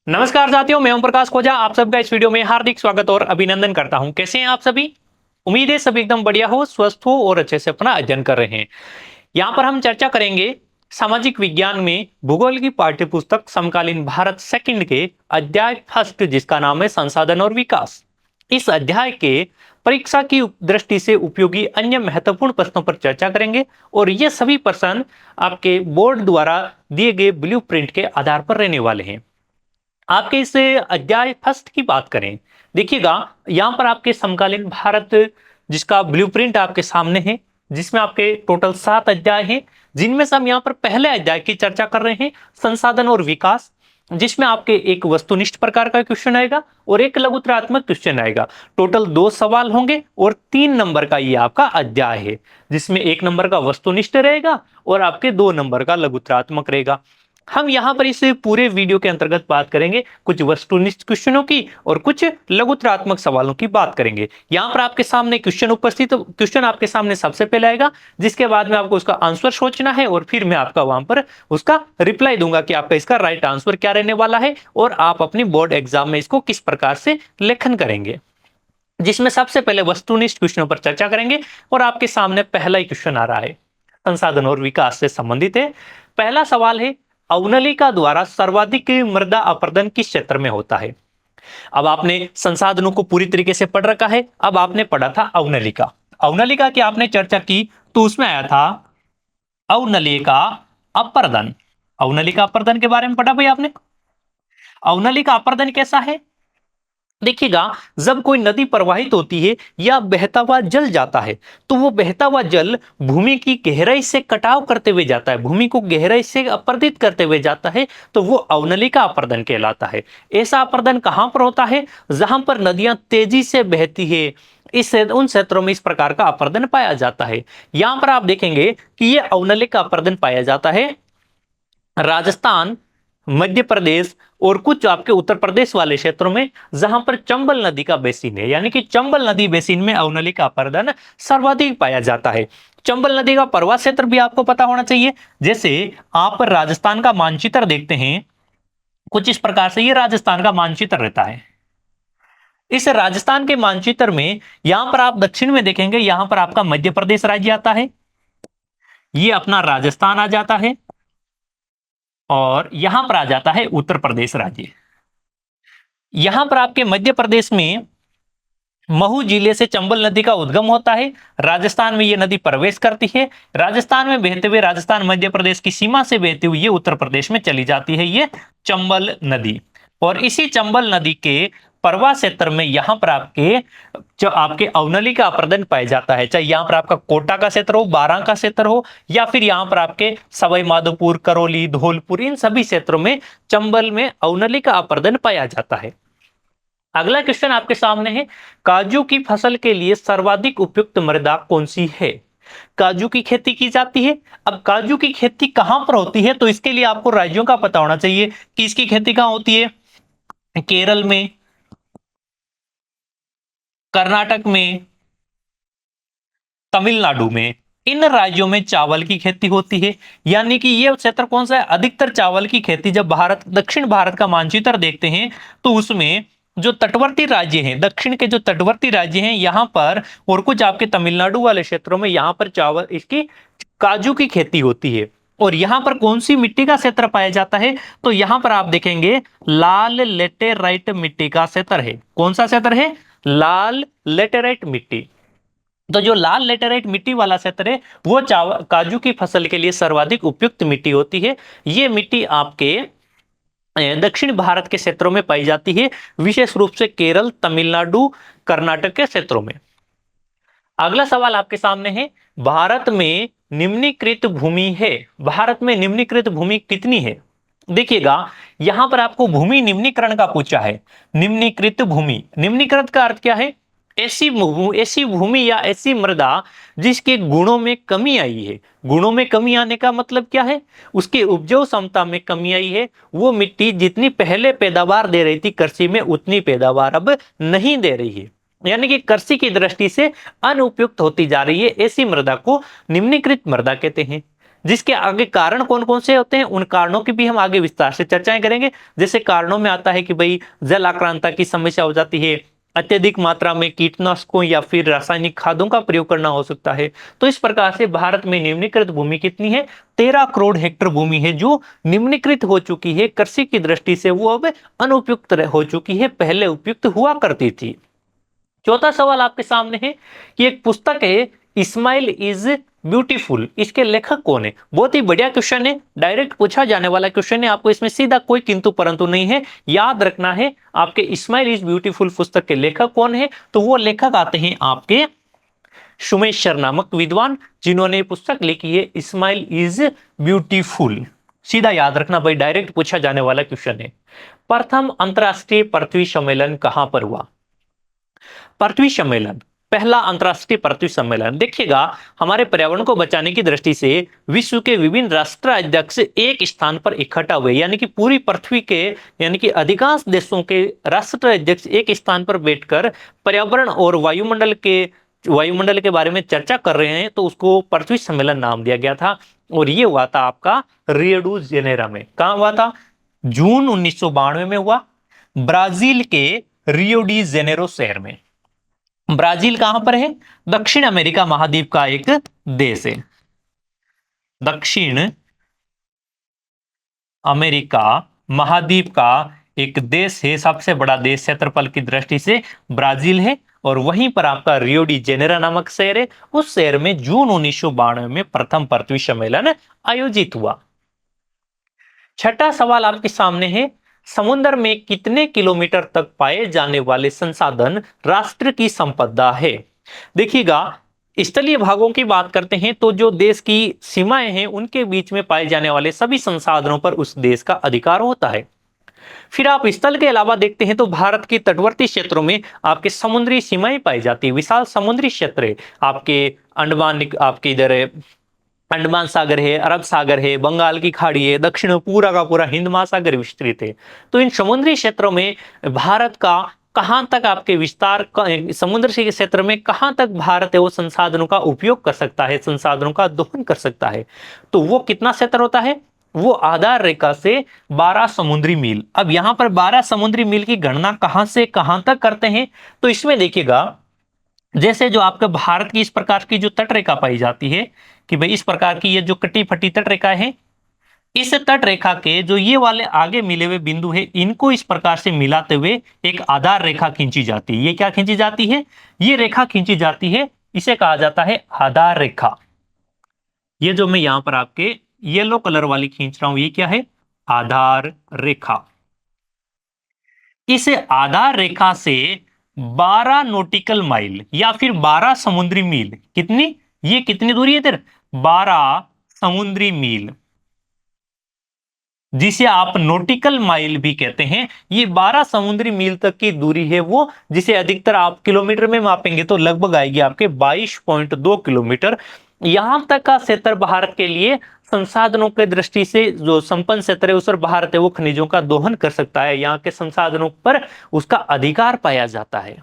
नमस्कार साथियों, मैं ओम प्रकाश खोजा आप सबका इस वीडियो में हार्दिक स्वागत और अभिनंदन करता हूं। कैसे हैं आप सभी? उम्मीद है सभी एकदम बढ़िया हो, स्वस्थ हो और अच्छे से अपना अध्ययन कर रहे हैं। यहाँ पर हम चर्चा करेंगे सामाजिक विज्ञान में भूगोल की पाठ्य पुस्तक समकालीन भारत सेकंड के अध्याय फर्स्ट, जिसका नाम है संसाधन और विकास। इस अध्याय के परीक्षा की दृष्टि से उपयोगी अन्य महत्वपूर्ण प्रश्नों पर चर्चा करेंगे और ये सभी प्रश्न आपके बोर्ड द्वारा दिए गए ब्लूप्रिंट के आधार पर रहने वाले हैं। आपके इस अध्याय फर्स्ट की बात करें, देखिएगा यहां पर आपके समकालीन भारत जिसका ब्लूप्रिंट आपके सामने है, जिसमें आपके टोटल 7 अध्याय हैं, जिनमें से हम यहां पर पहले अध्याय की चर्चा कर रहे हैं, संसाधन और विकास, जिसमें आपके एक वस्तुनिष्ठ प्रकार का क्वेश्चन आएगा और एक लघुतरात्मक क्वेश्चन आएगा। टोटल 2 सवाल होंगे और 3 नंबर का ये आपका अध्याय है, जिसमें 1 नंबर का वस्तुनिष्ठ रहेगा और आपके 2 नंबर का लघुतरात्मक रहेगा। हम यहाँ पर इस पूरे वीडियो के अंतर्गत बात करेंगे कुछ वस्तुनिष्ठ क्वेश्चनों की और कुछ लघुतरात्मक सवालों की बात करेंगे। यहाँ पर आपके सामने क्वेश्चन उपस्थित, क्वेश्चन आपके सामने सबसे पहले आएगा, जिसके बाद में आपको उसका आंसर सोचना है और फिर मैं आपका वहां पर उसका रिप्लाई दूंगा कि आपका इसका राइट आंसर क्या रहने वाला है और आप अपनी बोर्ड एग्जाम में इसको किस प्रकार से लेखन करेंगे। जिसमें सबसे पहले वस्तुनिष्ठ क्वेश्चनों पर चर्चा करेंगे और आपके सामने पहला ही क्वेश्चन आ रहा है, संसाधन और विकास से संबंधित है। पहला सवाल है, अवनलिका द्वारा सर्वाधिक मृदा अपरदन किस क्षेत्र में होता है? अब आपने संसाधनों को पूरी तरीके से पढ़ रखा है, अब आपने पढ़ा था अवनलिका। अवनलिका की आपने चर्चा की तो उसमें आया था अवनलिका अपर्दन। अवनलिका अपर्दन के बारे में पढ़ा भाई आपने। अवनलिका अपर्दन कैसा है? देखिएगा, जब कोई नदी प्रवाहित होती है या बहता हुआ जल जाता है तो वो बहता हुआ जल भूमि की गहराई से कटाव करते हुए जाता है, भूमि को गहराई से अपरदित करते हुए जाता है, तो वो अवनलिका अपर्दन कहलाता है। ऐसा अपर्दन कहां पर होता है? जहां पर नदियां तेजी से बहती है, इस उन क्षेत्रों में इस प्रकार का अपर्दन पाया जाता है। यहां पर आप देखेंगे कि यह अवनलिका अपर्दन पाया जाता है राजस्थान, मध्य प्रदेश और कुछ आपके उत्तर प्रदेश वाले क्षेत्रों में, जहां पर चंबल नदी का बेसिन है, यानी कि चंबल नदी बेसिन में अवनलिका अपर्दन सर्वाधिक पाया जाता है। चंबल नदी का प्रवाह क्षेत्र भी आपको पता होना चाहिए। जैसे आप राजस्थान का मानचित्र देखते हैं, कुछ इस प्रकार से ये राजस्थान का मानचित्र रहता है। इस राजस्थान के मानचित्र में यहां पर आप दक्षिण में देखेंगे, यहां पर आपका मध्य प्रदेश राज्य आता है, ये अपना राजस्थान आ जाता है और यहां पर आ जाता है उत्तर प्रदेश राज्य। यहां पर आपके मध्य प्रदेश में महू जिले से चंबल नदी का उद्गम होता है, राजस्थान में यह नदी प्रवेश करती है, राजस्थान में बहते हुए राजस्थान मध्य प्रदेश की सीमा से बहती हुई ये उत्तर प्रदेश में चली जाती है, ये चंबल नदी। और इसी चंबल नदी के प्रवाह क्षेत्र में यहां पर आपके जो आपके अवनलिका अपर्दन पाया जाता है, चाहे यहां पर आपका कोटा का क्षेत्र हो, बारां का क्षेत्र हो, या फिर यहां पर आपके सवाई माधोपुर, करौली, धौलपुर, इन सभी क्षेत्रों में चंबल में अवनलिका अपर्दन पाया जाता है। अगला क्वेश्चन आपके सामने है, काजू की फसल के लिए सर्वाधिक उपयुक्त मृदा कौन सी है? काजू की खेती की जाती है। अब काजू की खेती कहां पर होती है, तो इसके लिए आपको राज्यों का पता होना चाहिए कि इसकी खेती कहां होती है। केरल में, कर्नाटक में, तमिलनाडु में, इन राज्यों में चावल की खेती होती है। यानी कि यह क्षेत्र कौन सा है? अधिकतर चावल की खेती। जब भारत, दक्षिण भारत का मानचित्र देखते हैं तो उसमें जो तटवर्ती राज्य हैं, दक्षिण के जो तटवर्ती राज्य हैं, यहां पर और कुछ आपके तमिलनाडु वाले क्षेत्रों में यहां पर चावल, इसकी काजू की खेती होती है। और यहां पर कौन सी मिट्टी का क्षेत्र पाया जाता है? तो यहां पर आप देखेंगे लाल लेटेराइट मिट्टी का क्षेत्र है। कौन सा क्षेत्र है? लाल लेटेराइट मिट्टी। तो जो लाल लेटेराइट मिट्टी वाला क्षेत्र है वो चावल, काजू की फसल के लिए सर्वाधिक उपयुक्त मिट्टी होती है। ये मिट्टी आपके दक्षिण भारत के क्षेत्रों में पाई जाती है, विशेष रूप से केरल, तमिलनाडु, कर्नाटक के क्षेत्रों में। अगला सवाल आपके सामने है, भारत में निम्नीकृत भूमि है, भारत में निम्नीकृत भूमि कितनी है? देखिएगा, यहां पर आपको भूमि निम्नीकरण का पूछा है। निम्नीकृत भूमि, निम्नीकृत का अर्थ क्या है? ऐसी भूमि या ऐसी मृदा जिसके गुणों में कमी आई है। गुणों में कमी आने का मतलब क्या है? उसकी उपजाऊ क्षमता में कमी आई है। वो मिट्टी जितनी पहले पैदावार दे रही थी कृषि में, उतनी पैदावार अब नहीं दे रही है, यानी कि कृषि की दृष्टि से अनुपयुक्त होती जा रही है। ऐसी मृदा को निम्नीकृत मृदा कहते हैं। जिसके आगे कारण कौन कौन से होते हैं, उन कारणों की भी हम आगे विस्तार से चर्चाएं करेंगे। जैसे कारणों में आता है कि भाई जल आक्रांता की समस्या हो जाती है, अत्यधिक मात्रा में कीटनाशकों या फिर रासायनिक खादों का प्रयोग करना हो सकता है। तो इस प्रकार से भारत में निम्नीकृत भूमि कितनी है, 13 करोड़ हेक्टेयर भूमि है जो निम्नीकृत हो चुकी है कृषि की दृष्टि से, वो अब अनुपयुक्त हो चुकी है, पहले उपयुक्त हुआ करती थी। चौथा सवाल आपके सामने है कि एक पुस्तक है इस्माइल इज ब्यूटीफुल, इसके लेखक कौन है। बहुत ही बढ़िया क्वेश्चन है, डायरेक्ट पूछा जाने वाला क्वेश्चन है, आपको इसमें सीधा कोई किंतु परंतु नहीं है, याद रखना है। आपके इस्माइल इज ब्यूटीफुल पुस्तक के लेखक कौन है, तो वो लेखक आते हैं आपके सुमेशर नामक विद्वान, जिन्होंने पुस्तक लिखी है इस्माइल इज ब्यूटीफुल। सीधा याद रखना भाई, डायरेक्ट पूछा जाने वाला क्वेश्चन है। प्रथम अंतरराष्ट्रीय पृथ्वी सम्मेलन कहां पर हुआ। पृथ्वी सम्मेलन, पहला अंतरराष्ट्रीय पृथ्वी सम्मेलन, देखिएगा हमारे पर्यावरण को बचाने की दृष्टि से विश्व के विभिन्न राष्ट्राध्यक्ष एक स्थान पर इकट्ठा हुए, यानी कि पूरी पृथ्वी के, यानी कि अधिकांश देशों के राष्ट्राध्यक्ष एक स्थान पर बैठकर पर्यावरण और वायुमंडल के बारे में चर्चा कर रहे हैं, तो उसको पृथ्वी सम्मेलन नाम दिया गया था। और ये हुआ था आपका रियो डी जेनेरो में। कहां हुआ था, जून 1992 में हुआ, ब्राजील के रियो डी जेनेरो शहर में। ब्राजील कहां पर है, दक्षिण अमेरिका महाद्वीप का एक देश है, दक्षिण अमेरिका महाद्वीप का एक देश है, सबसे बड़ा देश क्षेत्रफल की दृष्टि से ब्राजील है। और वहीं पर आपका रियो डी जेनेरो नामक शहर है, उस शहर में जून 1992 में प्रथम पृथ्वी सम्मेलन आयोजित हुआ। छठा सवाल आपके सामने है, समुद्र में कितने किलोमीटर तक पाए जाने वाले संसाधन राष्ट्र की संपदा है। देखिएगा स्थलीय भागों की बात करते हैं तो जो देश की सीमाएं हैं उनके बीच में पाए जाने वाले सभी संसाधनों पर उस देश का अधिकार होता है। फिर आप स्थल के अलावा देखते हैं तो भारत के तटवर्ती क्षेत्रों में आपके समुद्री सीमाएं पाई जाती है, विशाल समुद्री क्षेत्र है, आपके आपके इधर अंडमान सागर है, अरब सागर है, बंगाल की खाड़ी है, दक्षिण में पूरा का पूरा हिंद महासागर विस्तृत है। तो इन समुद्री क्षेत्रों में भारत का कहां तक आपके विस्तार, समुद्र के क्षेत्र में कहां तक भारत है वो संसाधनों का उपयोग कर सकता है, संसाधनों का दोहन कर सकता है, तो वो कितना क्षेत्र होता है, वो आधार रेखा से 12 समुद्री मील। अब यहां पर 12 समुद्री मील की गणना कहां से कहां तक करते हैं, तो इसमें देखिएगा जैसे जो आपके भारत की इस प्रकार की जो तट रेखा पाई जाती है कि भाई इस प्रकार की ये जो कटी फटी तट रेखा है, इस तट रेखा के जो ये वाले आगे मिले हुए बिंदु है इनको इस प्रकार से मिलाते हुए एक आधार रेखा खींची जाती है। ये क्या खींची जाती है, ये रेखा खींची जाती है, इसे कहा जाता है आधार रेखा। ये जो मैं यहां पर आपके येलो कलर वाली खींच रहा हूं ये क्या है, आधार रेखा। इस आधार रेखा से 12 नॉटिकल माइल या फिर 12 समुद्री मील, कितनी, ये कितनी दूरी है इधर, 12 समुद्री मील, जिसे आप नॉटिकल माइल भी कहते हैं। ये 12 समुद्री मील तक की दूरी है वो, जिसे अधिकतर आप किलोमीटर में मापेंगे तो लगभग आएगी आपके 22.2 किलोमीटर। यहां तक का क्षेत्र भारत के लिए संसाधनों के दृष्टि से जो संपन्न क्षेत्र है उस पर भारत है वो खनिजों का दोहन कर सकता है, यहाँ के संसाधनों पर उसका अधिकार पाया जाता है।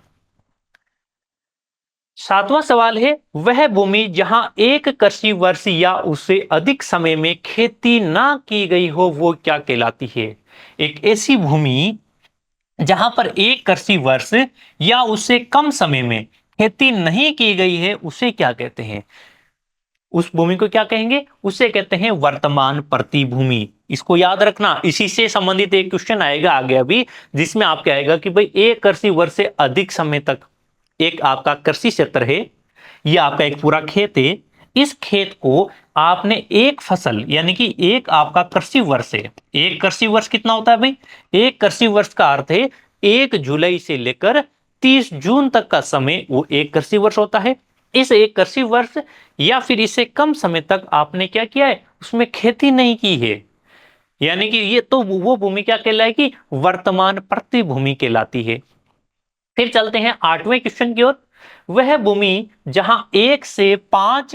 सातवां सवाल है, वह भूमि जहां एक कृषि वर्ष या उससे अधिक समय में खेती ना की गई हो वो क्या कहलाती है। एक ऐसी भूमि जहां पर एक कृषि वर्ष या उससे कम समय में खेती नहीं की गई है उसे क्या कहते हैं, उस भूमि को क्या कहेंगे, उसे कहते हैं वर्तमान प्रतिभूमि। इसको याद रखना, इसी से संबंधित एक क्वेश्चन आएगा आगे अभी, जिसमें आपके आएगा कि भाई एक कृषि वर्ष से अधिक समय तक एक आपका कृषि क्षेत्र है, यह आपका एक पूरा खेत है, इस खेत को आपने एक फसल यानी कि एक आपका कृषि वर्ष है, एक कृषि वर्ष कितना होता है भाई, एक कृषि वर्ष का अर्थ है 1 जुलाई से लेकर 30 जून तक का समय वो एक कृषि वर्ष होता है। इस एक कृषि वर्ष या फिर इससे कम समय तक आपने क्या किया है, उसमें खेती नहीं की है, यानी कि ये तो वो भूमि क्या कहलाएगी, वर्तमान प्रतिभूमि कहलाती है। फिर चलते हैं 8वें क्वेश्चन की ओर, वह भूमि जहां 1 से 5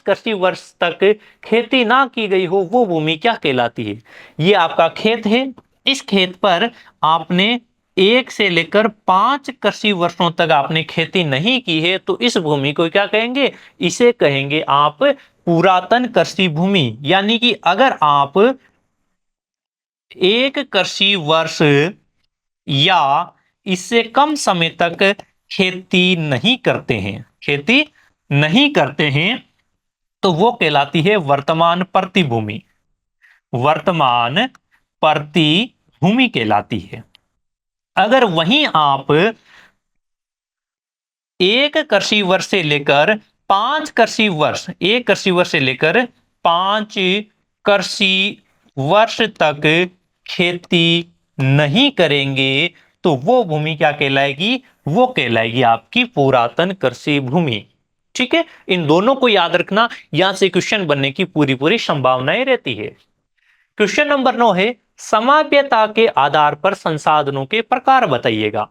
कृषि वर्ष तक खेती ना की गई हो वो भूमि क्या कहलाती है। ये आपका खेत है, इस खेत पर आपने 1 से लेकर 5 कृषि वर्षों तक आपने खेती नहीं की है तो इस भूमि को क्या कहेंगे? इसे कहेंगे आप पुरातन कृषि भूमि। यानी कि अगर आप 1 कृषि वर्ष या इससे कम समय तक खेती नहीं करते हैं, खेती नहीं करते हैं, तो वो कहलाती है वर्तमान प्रतिभूमि। वर्तमान प्रतिभूमि कहलाती है। अगर वहीं आप 1 कृषि वर्ष से लेकर 5 कृषि वर्ष, 1 कृषि वर्ष से लेकर 5 कृषि वर्ष तक खेती नहीं करेंगे तो वो भूमि क्या कहलाएगी? वो कहलाएगी आपकी पुरातन कृषि भूमि। ठीक है, इन दोनों को याद रखना, यहां से क्वेश्चन बनने की पूरी पूरी संभावनाएं रहती है। क्वेश्चन नंबर 9 है समाप्यता के आधार पर संसाधनों के प्रकार बताइएगा।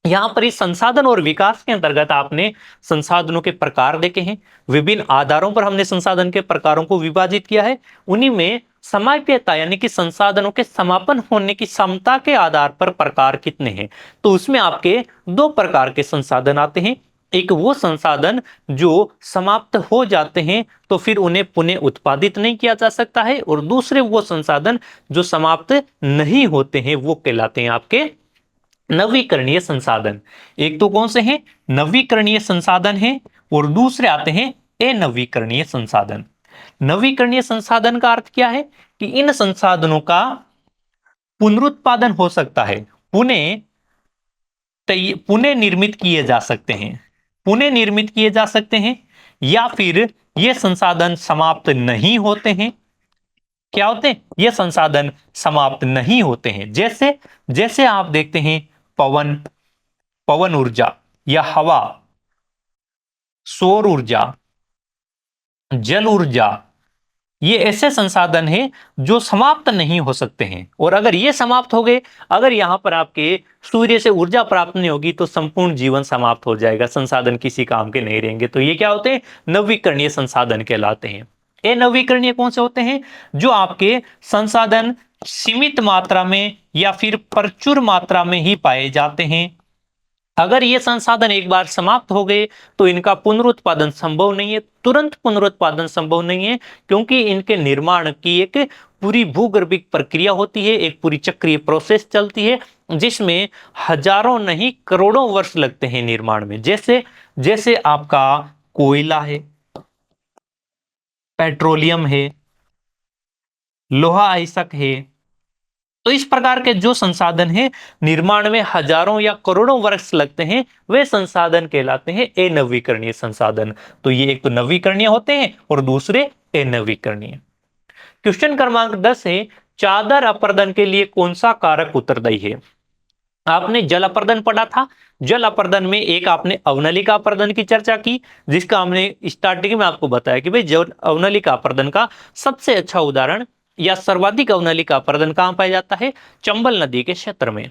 यहां पर इस संसाधन और विकास के अंतर्गत आपने संसाधनों के प्रकार देखे हैं, विभिन्न आधारों पर हमने संसाधन के प्रकारों को विभाजित किया है। उन्हीं में समाप्यता यानी कि संसाधनों के समापन होने की क्षमता के आधार पर प्रकार कितने हैं, तो उसमें आपके 2 प्रकार के संसाधन आते हैं। एक वो संसाधन जो समाप्त हो जाते हैं तो फिर उन्हें पुनः उत्पादित नहीं किया जा सकता है, और दूसरे वो संसाधन जो समाप्त नहीं होते हैं वो कहलाते हैं आपके नवीकरणीय संसाधन। एक तो कौन से हैं? नवीकरणीय संसाधन हैं, और दूसरे आते हैं अनवीकरणीय संसाधन। नवीकरणीय संसाधन का अर्थ क्या है? कि इन संसाधनों का पुनरुत्पादन हो सकता है, पुनः पुनः निर्मित किए जा सकते हैं, पुनः निर्मित किए जा सकते हैं, या फिर ये संसाधन समाप्त नहीं होते हैं। क्या होते हैं? ये संसाधन समाप्त नहीं होते हैं। जैसे जैसे आप देखते हैं पवन, पवन ऊर्जा या हवा, सौर ऊर्जा, जल ऊर्जा, ये ऐसे संसाधन हैं जो समाप्त नहीं हो सकते हैं। और अगर ये समाप्त हो गए, अगर यहां पर आपके सूर्य से ऊर्जा प्राप्त नहीं होगी तो संपूर्ण जीवन समाप्त हो जाएगा, संसाधन किसी काम के नहीं रहेंगे। तो ये क्या होते हैं? नवीकरणीय संसाधन कहलाते हैं। ये नवीकरणीय कौन से होते हैं? जो आपके संसाधन सीमित मात्रा में या फिर प्रचुर मात्रा में ही पाए जाते हैं। अगर ये संसाधन एक बार समाप्त हो गए तो इनका पुनरुत्पादन संभव नहीं है, तुरंत पुनरुत्पादन संभव नहीं है, क्योंकि इनके निर्माण की एक पूरी भूगर्भिक प्रक्रिया होती है, एक पूरी चक्रीय प्रोसेस चलती है जिसमें हजारों नहीं करोड़ों वर्ष लगते हैं निर्माण में। जैसे जैसे आपका कोयला है, पेट्रोलियम है, लोहा आइसक है, तो इस प्रकार के जो संसाधन हैं निर्माण में हजारों या करोड़ों वर्ष लगते हैं, वे संसाधन कहलाते हैं अनवीकरणीय संसाधन। तो ये एक तो नवीकरणीय होते हैं और दूसरे अनवीकरणीय। क्वेश्चन क्रमांक 10 है चादर अपर्दन के लिए कौन सा कारक उत्तरदायी है? आपने जल अपर्दन पढ़ा था। जल अपर्दन में एक आपने अवनलिका अपर्दन की चर्चा की, जिसका हमने स्टार्टिंग में आपको बताया कि भाई जल अवनलिका अपर्दन का सबसे अच्छा उदाहरण या सर्वाधिक अवनलिका अपर्दन कहां पाया जाता है? चंबल नदी के क्षेत्र में।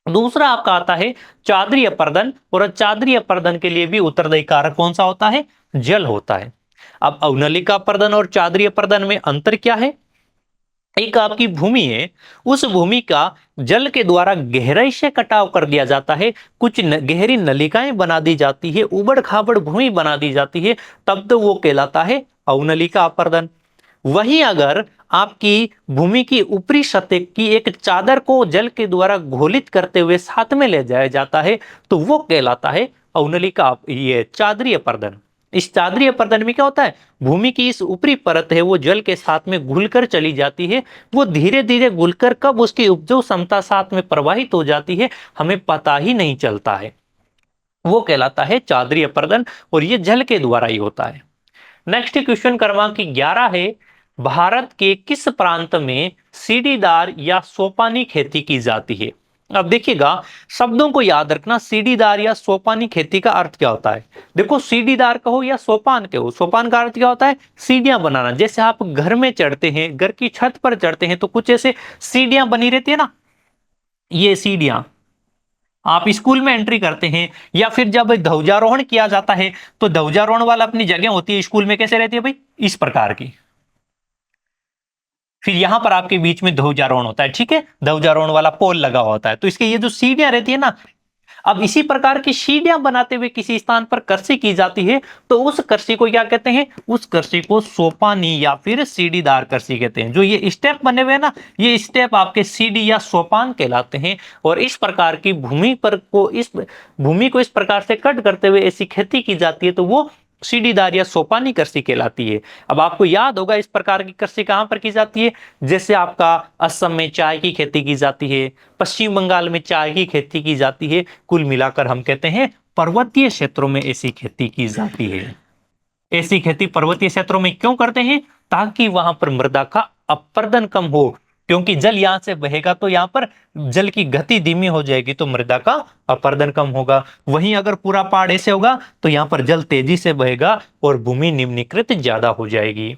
दूसरा आपका आता है चादरी अपर्दन, और चादरी अपर्दन के लिए भी उत्तरदायी कारक कौन सा होता है? जल होता है। अब अवनलिका अपर्दन और चादरी अपर्दन में अंतर क्या है? एक आपकी भूमि है, उस भूमि का जल के द्वारा गहराई से कटाव कर दिया जाता है, कुछ गहरी नलिकाएं बना दी जाती है, उबड़ खाबड़ भूमि बना दी जाती है, तब तो वो कहलाता है अवनलिका अपर्दन। वहीं अगर आपकी भूमि की ऊपरी सतह की एक चादर को जल के द्वारा घोलित करते हुए साथ में ले जाया जाता है तो वो कहलाता है अवनलिका, ये चादरी अपर्दन। इस चादरी अपर्दन में क्या होता है? भूमि की इस ऊपरी परत है वो जल के साथ में घुलकर चली जाती है, वो धीरे धीरे घुलकर कब उसकी उपजाऊ क्षमता साथ में प्रवाहित हो जाती है हमें पता ही नहीं चलता है, वो कहलाता है चादरी अपर्दन, और ये जल के द्वारा ही होता है। नेक्स्ट क्वेश्चन क्रमांक 11 है भारत के किस प्रांत में सीढ़ीदार या सोपानी खेती की जाती है? अब देखिएगा, शब्दों को याद रखना, सीढ़ीदार या सोपानी खेती का अर्थ क्या होता है। देखो, सीढ़ीदार कहो या सोपान कहो, सोपान का अर्थ क्या होता है? सीढ़ियां बनाना। जैसे आप घर में चढ़ते हैं, घर की छत पर चढ़ते हैं तो कुछ ऐसे सीढ़ियां बनी रहती है ना, ये सीढ़ियां। आप स्कूल में एंट्री करते हैं या फिर जब ध्वजारोहण किया जाता है तो ध्वजारोहण वाला अपनी जगह होती है, स्कूल में कैसे रहती है भाई? इस प्रकार की। फिर यहां पर आपके बीच में ध्वजारोहण होता है, ठीक है, ध्वजारोहण वाला पोल लगा होता है। तो इसके ये जो सीढ़ियां रहती है ना, अब इसी प्रकार की सीढ़ियां बनाते हुए किसी स्थान पर कृषि की जाती है, तो उस कृषि को क्या कहते हैं, उस कृषि को सोपानी या फिर सीढ़ीदार कृषि कहते हैं। जो ये स्टेप बने हुए हैं ना, ये स्टेप आपके सीढ़ी या सोपान कहलाते हैं। और इस प्रकार की भूमि को इस प्रकार से कट करते हुए ऐसी खेती की जाती है, तो वो सीढ़ीदार या सोपानी कृषि कहलाती है। अब आपको याद होगा इस प्रकार की कृषि कहां पर की जाती है, जैसे आपका असम में चाय की खेती की जाती है, पश्चिम बंगाल में चाय की खेती की जाती है। कुल मिलाकर हम कहते हैं पर्वतीय क्षेत्रों में ऐसी खेती की जाती है। ऐसी खेती पर्वतीय क्षेत्रों में क्यों करते हैं, ताकि वहां पर मृदा का अपरदन कम हो, क्योंकि जल यहां से बहेगा तो यहां पर जल की गति धीमी हो जाएगी, तो मृदा का अपरदन कम होगा। वहीं अगर पूरा पहाड़ ऐसे होगा तो यहां पर जल तेजी से बहेगा और भूमि निम्नीकृत ज्यादा हो जाएगी।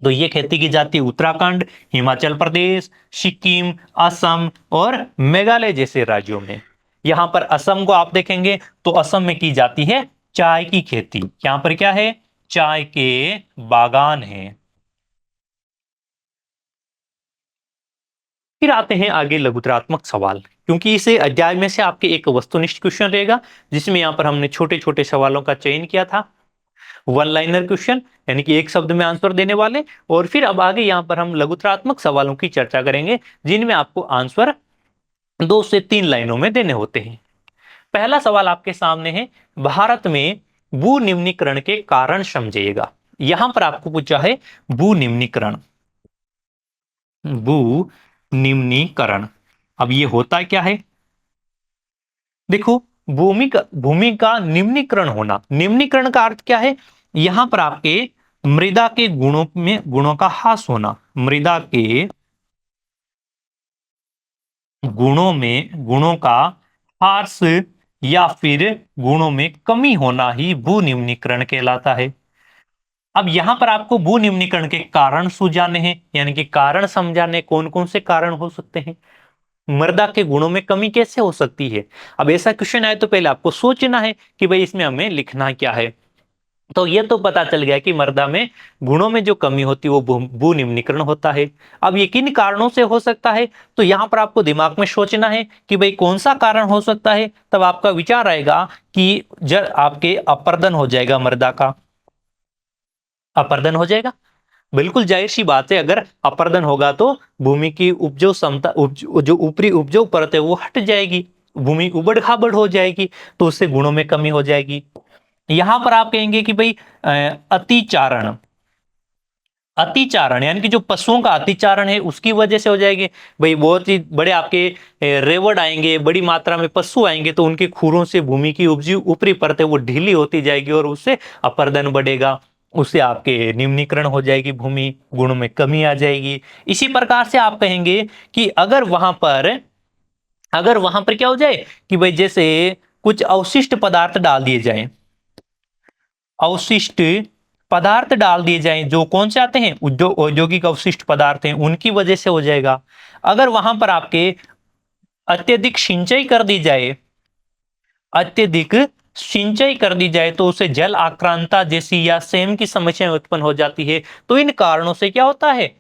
तो ये खेती की जाती है उत्तराखंड, हिमाचल प्रदेश, सिक्किम, असम और मेघालय जैसे राज्यों में। यहां पर असम को आप देखेंगे तो असम में की जाती है चाय की खेती। यहां पर क्या है, चाय के बागान हैं। फिर आते हैं आगे लघुतरात्मक सवाल, क्योंकि इसे अध्याय में से आपके एक वस्तुनिष्ठ क्वेश्चन रहेगा, जिसमें यहां पर हमने छोटे छोटे सवालों का चयन किया था, वन लाइनर क्वेश्चन, यानी कि एक शब्द में आंसर देने वाले। और फिर अब आगे यहां पर हम लघुतरात्मक सवालों की चर्चा करेंगे, जिनमें आपको आंसर 2 से 3 लाइनों में देने होते हैं। पहला सवाल आपके सामने है, भारत में भू निम्नीकरण के कारण समझिएगा। यहां पर आपको पूछा है भू निम्नीकरण। भू निम्नीकरण, अब ये होता क्या है, देखो, भूमि का निम्नीकरण होना, निम्नीकरण का अर्थ क्या है, यहां पर आपके मृदा के गुणों का ह्रास होना, मृदा के गुणों का ह्रास या फिर गुणों में कमी होना ही भू निम्नीकरण कहलाता है। अब यहां पर आपको भू निम्नीकरण के कारण सुझाने हैं, यानी कि कारण समझाने, कौन कौन से कारण हो सकते हैं, मृदा के गुणों में कमी कैसे हो सकती है। अब ऐसा क्वेश्चन आए तो पहले आपको सोचना है कि भाई इसमें हमें लिखना क्या है। तो ये तो पता चल गया कि मृदा में गुणों में जो कमी होती है वो भू निम्नीकरण होता है। अब ये किन कारणों से हो सकता है, तो यहां पर आपको दिमाग में सोचना है कि भाई कौन सा कारण हो सकता है। तब आपका विचार आएगा कि जब आपके अपरदन हो जाएगा, मृदा का अपरदन हो जाएगा। बिल्कुल जाहिर सी बात है, अगर अपरदन होगा तो भूमि की उपजाऊ क्षमता, जो ऊपरी उपजाऊ परत है वो हट जाएगी, भूमि उबड़ खाबड़ हो जाएगी, तो उससे गुणों में कमी हो जाएगी। यहां पर आप कहेंगे कि भाई अतिचारण, अतिचारण यानी कि जो पशुओं का अतिचारण है उसकी वजह से हो जाएगी। भाई बहुत ही बड़े आपके रेवड़ आएंगे, बड़ी मात्रा में पशु आएंगे, तो उनके खुरों से भूमि की उपजी ऊपरी परत है वो ढीली होती जाएगी और उससे अपरदन बढ़ेगा, उससे आपके निम्नीकरण हो जाएगी, भूमि गुणों में कमी आ जाएगी। इसी प्रकार से आप कहेंगे कि अगर वहां पर क्या हो जाए कि भाई जैसे कुछ अवशिष्ट पदार्थ डाल दिए जाएं, अवशिष्ट पदार्थ डाल दिए जाएं, जो कौन से आते हैं, औद्योगिक अवशिष्ट पदार्थ हैं, उनकी वजह से हो जाएगा। अगर वहां पर आपके अत्यधिक सिंचाई कर दी जाए, अत्यधिक सिंचाई कर दी जाए, तो उसे जल आक्रांता जैसी या सेम की समस्याएं उत्पन्न हो जाती है। तो इन कारणों से क्या होता है,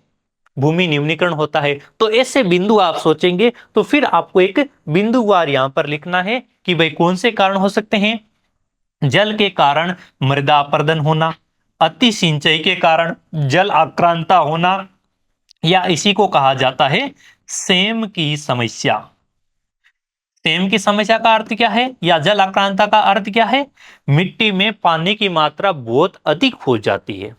भूमि निम्नीकरण होता है। तो ऐसे बिंदु आप सोचेंगे तो फिर आपको एक बिंदुवार यहां पर लिखना है कि भाई कौन से कारण हो सकते हैं, जल के कारण मृदा अपरदन होना, अति सिंचाई के कारण जल आक्रांता होना, या इसी को कहा जाता है सेम की समस्या। सेम की समस्या का अर्थ क्या है, या जल आक्रांता का अर्थ क्या है, मिट्टी में पानी की मात्रा बहुत अधिक हो जाती है।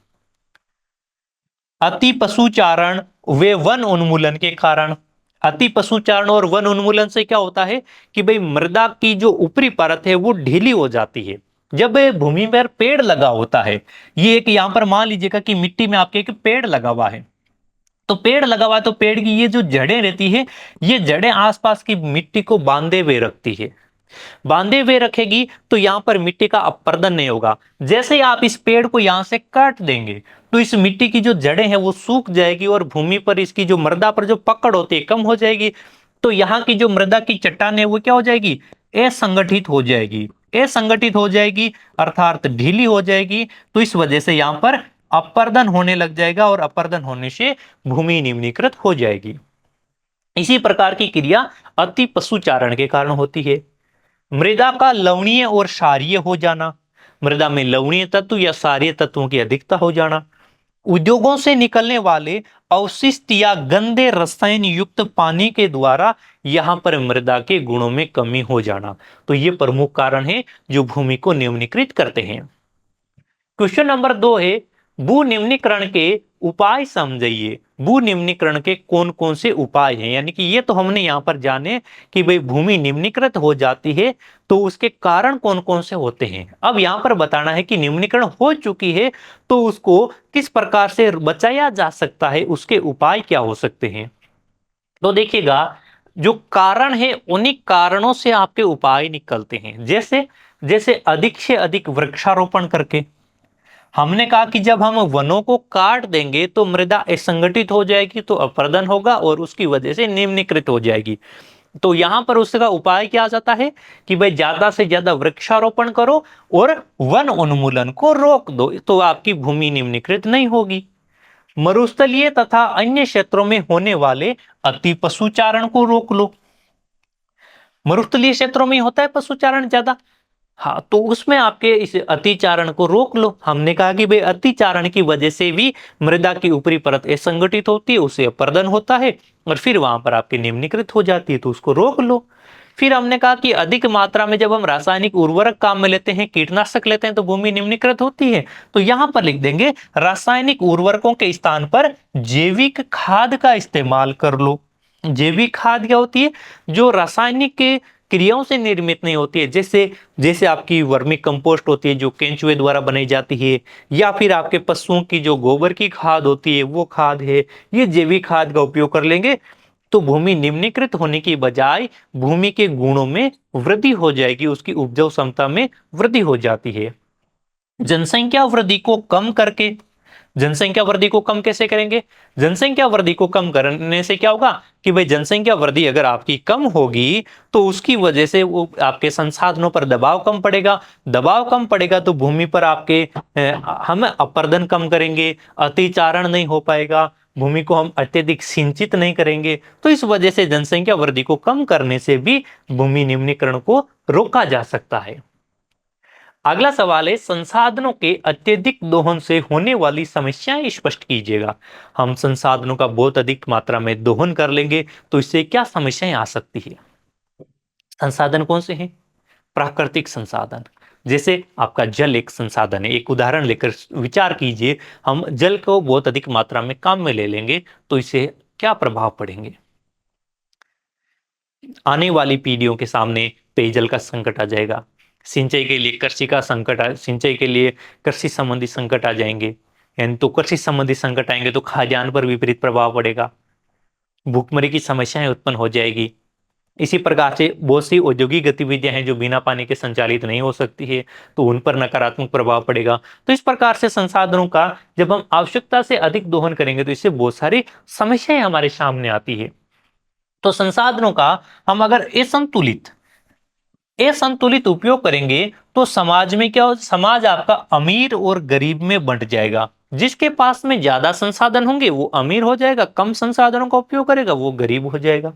अति पशुचारण वे वन उन्मूलन के कारण, अति पशुचारण और वन उन्मूलन से क्या होता है कि भाई मृदा की जो ऊपरी परत है वो ढीली हो जाती है। जब भूमि पर पेड़ लगा होता है, ये एक यहां पर मान लीजिएगा कि मिट्टी में आपके एक पेड़ लगा हुआ है, तो पेड़ लगा हुआ है तो पेड़ की ये जो जड़ें रहती है, ये जड़ें आसपास की मिट्टी को बांधे हुए रखती है, बांधे हुए रखेगी, तो यहां पर मिट्टी का अपरदन नहीं होगा। जैसे ही आप इस पेड़ को यहां से काट देंगे तो इस मिट्टी की जो जड़ें हैं वो सूख जाएगी और भूमि पर इसकी जो मृदा पर जो पकड़ होती है कम हो जाएगी। तो यहाँ की जो मृदा की चट्टान है वो क्या हो जाएगी, असंगठित हो जाएगी, असंगठित हो जाएगी, अर्थात ढीली हो जाएगी। तो इस वजह से यहाँ पर अपर्दन होने लग जाएगा और अपर्दन होने से भूमि निम्नीकृत हो जाएगी। इसी प्रकार की क्रिया अति पशुचारण के कारण होती है। मृदा का लवणीय और क्षारीय हो जाना, मृदा में लवणीय तत्व या क्षारीय तत्वों की अधिकता हो जाना, उद्योगों से निकलने वाले अवशिष्ट या गंदे रसायन युक्त पानी के द्वारा यहां पर मृदा के गुणों में कमी हो जाना। तो ये प्रमुख कारण है जो भूमि को निम्नीकृत करते हैं। क्वेश्चन नंबर 2 है भू निम्नीकरण के उपाय समझिए। भू निम्नीकरण के कौन कौन से उपाय हैं, यानी कि ये तो हमने यहां पर जाने कि भाई भूमि निम्नीकृत हो जाती है तो उसके कारण कौन कौन से होते हैं। अब यहां पर बताना है कि निम्नीकरण हो चुकी है तो उसको किस प्रकार से बचाया जा सकता है, उसके उपाय क्या हो सकते हैं। तो देखिएगा, जो कारण है उन्हीं कारणों से आपके उपाय निकलते हैं। जैसे जैसे अधिक से अधिक वृक्षारोपण करके, हमने कहा कि जब हम वनों को काट देंगे तो मृदा असंगठित हो जाएगी, तो अपर्दन होगा और उसकी वजह से निम्नीकृत हो जाएगी। तो यहां पर उसका उपाय क्या आ जाता है कि भाई ज्यादा से ज्यादा वृक्षारोपण करो और वन उन्मूलन को रोक दो, तो आपकी भूमि निम्नीकृत नहीं होगी। मरुस्थलीय तथा अन्य क्षेत्रों में होने वाले अति पशुचारण को रोक लो। मरुस्थलीय क्षेत्रों में होता है पशुचारण ज्यादा, हाँ, तो उसमें आपके इस अतिचारण को रोक लो। हमने कहा कि भाई अतिचारण की वजह से भी मृदा की ऊपरी परत असंगठित होती है, उससे अपर्दन होता है और फिर वहां पर आपकी निम्नीकृत हो जाती है, तो उसको रोक लो। फिर हमने कहा कि अधिक मात्रा में जब हम रासायनिक उर्वरक काम में लेते हैं, कीटनाशक लेते हैं, तो भूमि निम्नीकृत होती है। तो यहां पर लिख देंगे रासायनिक उर्वरकों के स्थान पर जैविक खाद का इस्तेमाल कर लो। जैविक खाद क्या होती है, जो रासायनिक के क्रियाओं से निर्मित नहीं होती है, जैसे जैसे आपकी वर्मी कंपोस्ट होती है जो केंचुए द्वारा बनाई जाती है, या फिर आपके पशुओं की जो गोबर की खाद होती है वो खाद है, ये जैविक खाद का उपयोग कर लेंगे तो भूमि निम्नीकृत होने की बजाय भूमि के गुणों में वृद्धि हो जाएगी, उसकी उपजाऊ क्षमता में वृद्धि हो जाती है। जनसंख्या वृद्धि को कम करके, जनसंख्या वृद्धि को कम कैसे करेंगे, जनसंख्या वृद्धि को कम करने से क्या होगा कि भाई जनसंख्या वृद्धि अगर आपकी कम होगी तो उसकी वजह से वो आपके संसाधनों पर दबाव कम पड़ेगा, दबाव कम पड़ेगा तो भूमि पर आपके हम अपर्दन कम करेंगे, अतिचारण नहीं हो पाएगा, भूमि को हम अत्यधिक सिंचित नहीं करेंगे। तो इस वजह से जनसंख्या वृद्धि को कम करने से भी भूमि निम्नीकरण को रोका जा सकता है। अगला सवाल है संसाधनों के अत्यधिक दोहन से होने वाली समस्याएं स्पष्ट कीजिएगा। हम संसाधनों का बहुत अधिक मात्रा में दोहन कर लेंगे तो इससे क्या समस्याएं आ सकती है। संसाधन कौन से हैं, प्राकृतिक संसाधन, जैसे आपका जल एक संसाधन है। एक उदाहरण लेकर विचार कीजिए, हम जल को बहुत अधिक मात्रा में काम में ले लेंगे तो इससे क्या प्रभाव पड़ेंगे। आने वाली पीढ़ियों के सामने पेयजल का संकट आ जाएगा, सिंचाई के लिए कृषि का संकट सिंचाई के लिए कृषि संबंधी संकट आ जाएंगे, यानी तो कृषि संबंधी संकट आएंगे तो खाद्यान्न पर विपरीत प्रभाव पड़ेगा, भूखमरी की समस्याएं उत्पन्न हो जाएगी। इसी प्रकार से बहुत सी औद्योगिक गतिविधियां हैं जो बिना पानी के संचालित नहीं हो सकती है, तो उन पर नकारात्मक प्रभाव पड़ेगा। तो इस प्रकार से संसाधनों का जब हम आवश्यकता से अधिक दोहन करेंगे तो इससे बहुत सारी समस्याएं हमारे सामने आती है। तो संसाधनों का हम अगर असंतुलित उपयोग करेंगे तो समाज में क्या हो, समाज आपका अमीर और गरीब में बंट जाएगा। जिसके पास में ज्यादा संसाधन होंगे वो अमीर हो जाएगा, कम संसाधनों का उपयोग करेगा वो गरीब हो जाएगा।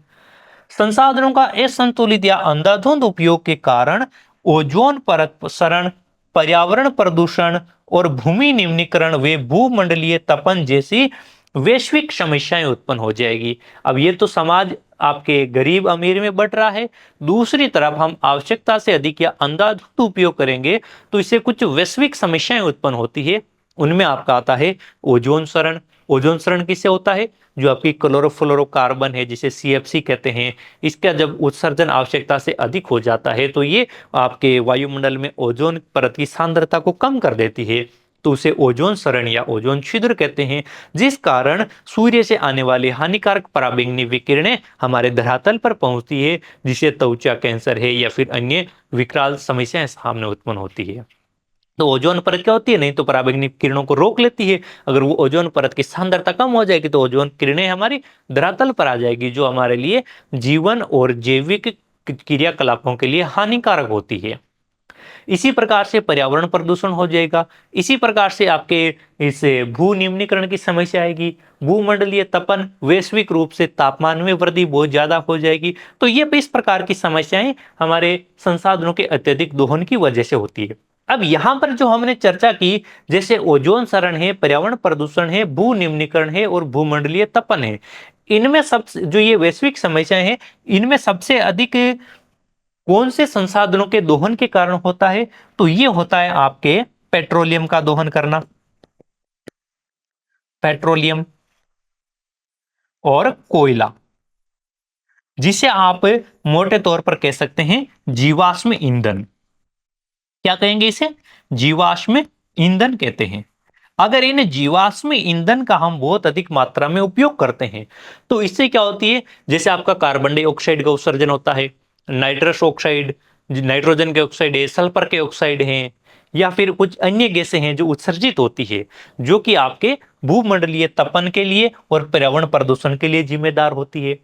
संसाधनों का असंतुलित या अंधाधुंध उपयोग के कारण ओजोन परत क्षरण, पर्यावरण प्रदूषण और भूमि निम्नीकरण व भूमंडलीय तपन जैसी वैश्विक समस्याएं उत्पन्न हो जाएगी। अब ये तो समाज आपके गरीब अमीर में बट रहा है, दूसरी तरफ हम आवश्यकता से अधिक या अंधाधुंध उपयोग करेंगे तो इससे कुछ वैश्विक समस्याएं उत्पन्न होती है। उनमें आपका आता है ओजोन क्षरण। ओजोन क्षरण किससे होता है, जो आपकी क्लोरोफ्लोरोकार्बन है जिसे CFC कहते हैं, इसका जब उत्सर्जन आवश्यकता से अधिक हो जाता है तो ये आपके वायुमंडल में ओजोन परत की सांद्रता को कम कर देती है, तो उसे ओजोन क्षरण या ओजोन छिद्र कहते हैं, जिस कारण सूर्य से आने वाली हानिकारक पराबैंगनी विकिरणें हमारे धरातल पर पहुंचती है, जिसे त्वचा कैंसर है या फिर अन्य विकराल समस्याएं सामने उत्पन्न होती है। तो ओजोन परत क्या होती है, नहीं तो पराबैंगनी किरणों को रोक लेती है। अगर वो ओजोन परत की सांद्रता कम हो जाएगी तो ओजोन किरणें हमारी धरातल पर आ जाएगी, जो हमारे लिए जीवन और जैविक क्रियाकलापों के लिए हानिकारक होती है। इसी प्रकार से पर्यावरण प्रदूषण हो जाएगा, इसी प्रकार से आपके इस भू निम्नीकरण की समस्या आएगी, भूमंडलीय तपन, वैश्विक रूप से तापमान में वृद्धि बहुत ज्यादा हो जाएगी। तो ये इस प्रकार की समस्याएं हमारे संसाधनों के अत्यधिक दोहन की वजह से होती है। अब यहां पर जो हमने चर्चा की, जैसे ओजोन क्षरण है, पर्यावरण प्रदूषण है, भू निम्नीकरण है और भूमंडलीय तपन है, इनमें सबसे जो ये वैश्विक समस्याएं हैं, इनमें सबसे अधिक कौन से संसाधनों के दोहन के कारण होता है? तो ये होता है आपके पेट्रोलियम का दोहन करना, पेट्रोलियम और कोयला, जिसे आप मोटे तौर पर कह सकते हैं जीवाश्म ईंधन। क्या कहेंगे इसे? जीवाश्म ईंधन कहते हैं। अगर इन जीवाश्म ईंधन का हम बहुत अधिक मात्रा में उपयोग करते हैं तो इससे क्या होती है, जैसे आपका कार्बन डाइऑक्साइड का उत्सर्जन होता है, नाइट्रस ऑक्साइड, नाइट्रोजन के ऑक्साइड है, सल्फर के ऑक्साइड हैं, या फिर कुछ अन्य गैसें हैं जो उत्सर्जित होती है, जो कि आपके भूमंडलीय तपन के लिए और पर्यावरण प्रदूषण के लिए जिम्मेदार होती है।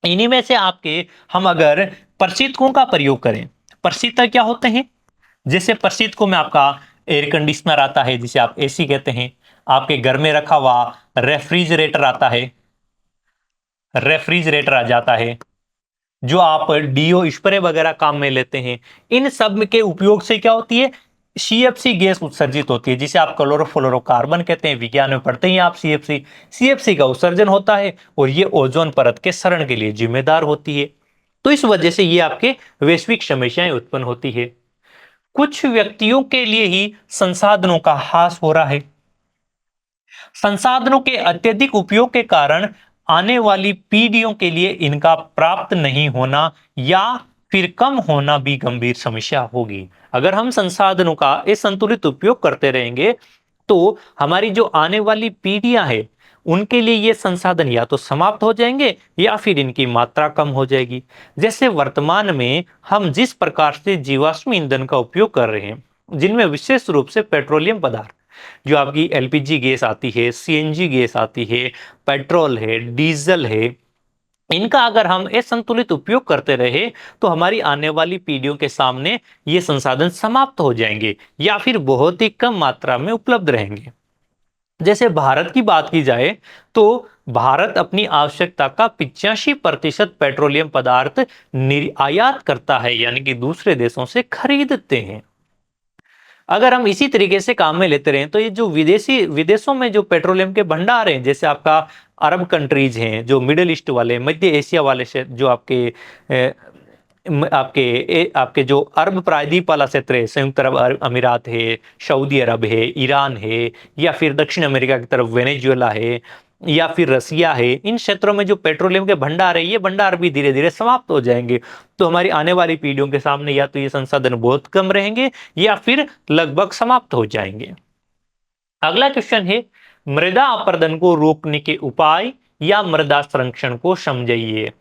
इन्हीं में से आपके हम अगर प्रशीतकों का प्रयोग करें, प्रशीतक क्या होते हैं? जैसे प्रशीतकों में आपका एयर कंडीशनर आता है, जिसे आप एसी कहते हैं, आपके घर में रखा हुआ रेफ्रिजरेटर आता है, रेफ्रिजरेटर आ जाता है, जो आप डीओ स्प्रे वगैरह काम में लेते हैं। इन सब के उपयोग से क्या होती है? सीएफसी गैस उत्सर्जित होती है, जिसे आप क्लोरोफ्लोरोकार्बन कहते हैं, विज्ञान में पढ़ते हैं आप सीएफसी। सीएफसी का उत्सर्जन होता है और ये ओजोन परत के क्षरण के लिए जिम्मेदार होती है। तो इस वजह से ये आपके वैश्विक समस्याएं उत्पन्न होती है। कुछ व्यक्तियों के लिए ही संसाधनों का ह्रास हो रहा है। संसाधनों के अत्यधिक उपयोग के कारण आने वाली पीढ़ियों के लिए इनका प्राप्त नहीं होना या फिर कम होना भी गंभीर समस्या होगी। अगर हम संसाधनों का असंतुलित उपयोग करते रहेंगे तो हमारी जो आने वाली पीढ़ियां हैं उनके लिए ये संसाधन या तो समाप्त हो जाएंगे या फिर इनकी मात्रा कम हो जाएगी। जैसे वर्तमान में हम जिस प्रकार से जीवाश्म ईंधन का उपयोग कर रहे हैं, जिनमें विशेष रूप से पेट्रोलियम पदार्थ, जो आपकी एलपीजी गैस आती है, सीएनजी गैस आती है, पेट्रोल है, डीजल है, इनका अगर हम असंतुलित उपयोग करते रहे तो हमारी आने वाली पीढ़ियों के सामने ये संसाधन समाप्त हो जाएंगे या फिर बहुत ही कम मात्रा में उपलब्ध रहेंगे। जैसे भारत की बात की जाए तो भारत अपनी आवश्यकता का 85% पेट्रोलियम पदार्थ निर्यात करता है, यानी कि दूसरे देशों से खरीदते हैं। अगर हम इसी तरीके से काम में लेते रहे तो ये जो विदेशों में जो पेट्रोलियम के भंडार हैं, जैसे आपका अरब कंट्रीज हैं, जो मिडिल ईस्ट वाले, मध्य एशिया वाले जो आपके जो अरब प्रायद्वीप वाला क्षेत्र है, संयुक्त अरब अमीरात है, सऊदी अरब है, ईरान है, या फिर दक्षिण अमेरिका की तरफ वेनेजुएला है, या फिर रसिया है, इन क्षेत्रों में जो पेट्रोलियम के भंडार है, ये भंडार भी धीरे धीरे समाप्त हो जाएंगे। तो हमारी आने वाली पीढ़ियों के सामने या तो ये संसाधन बहुत कम रहेंगे या फिर लगभग समाप्त हो जाएंगे। अगला क्वेश्चन है, मृदा अपरदन को रोकने के उपाय या मृदा संरक्षण को समझिए।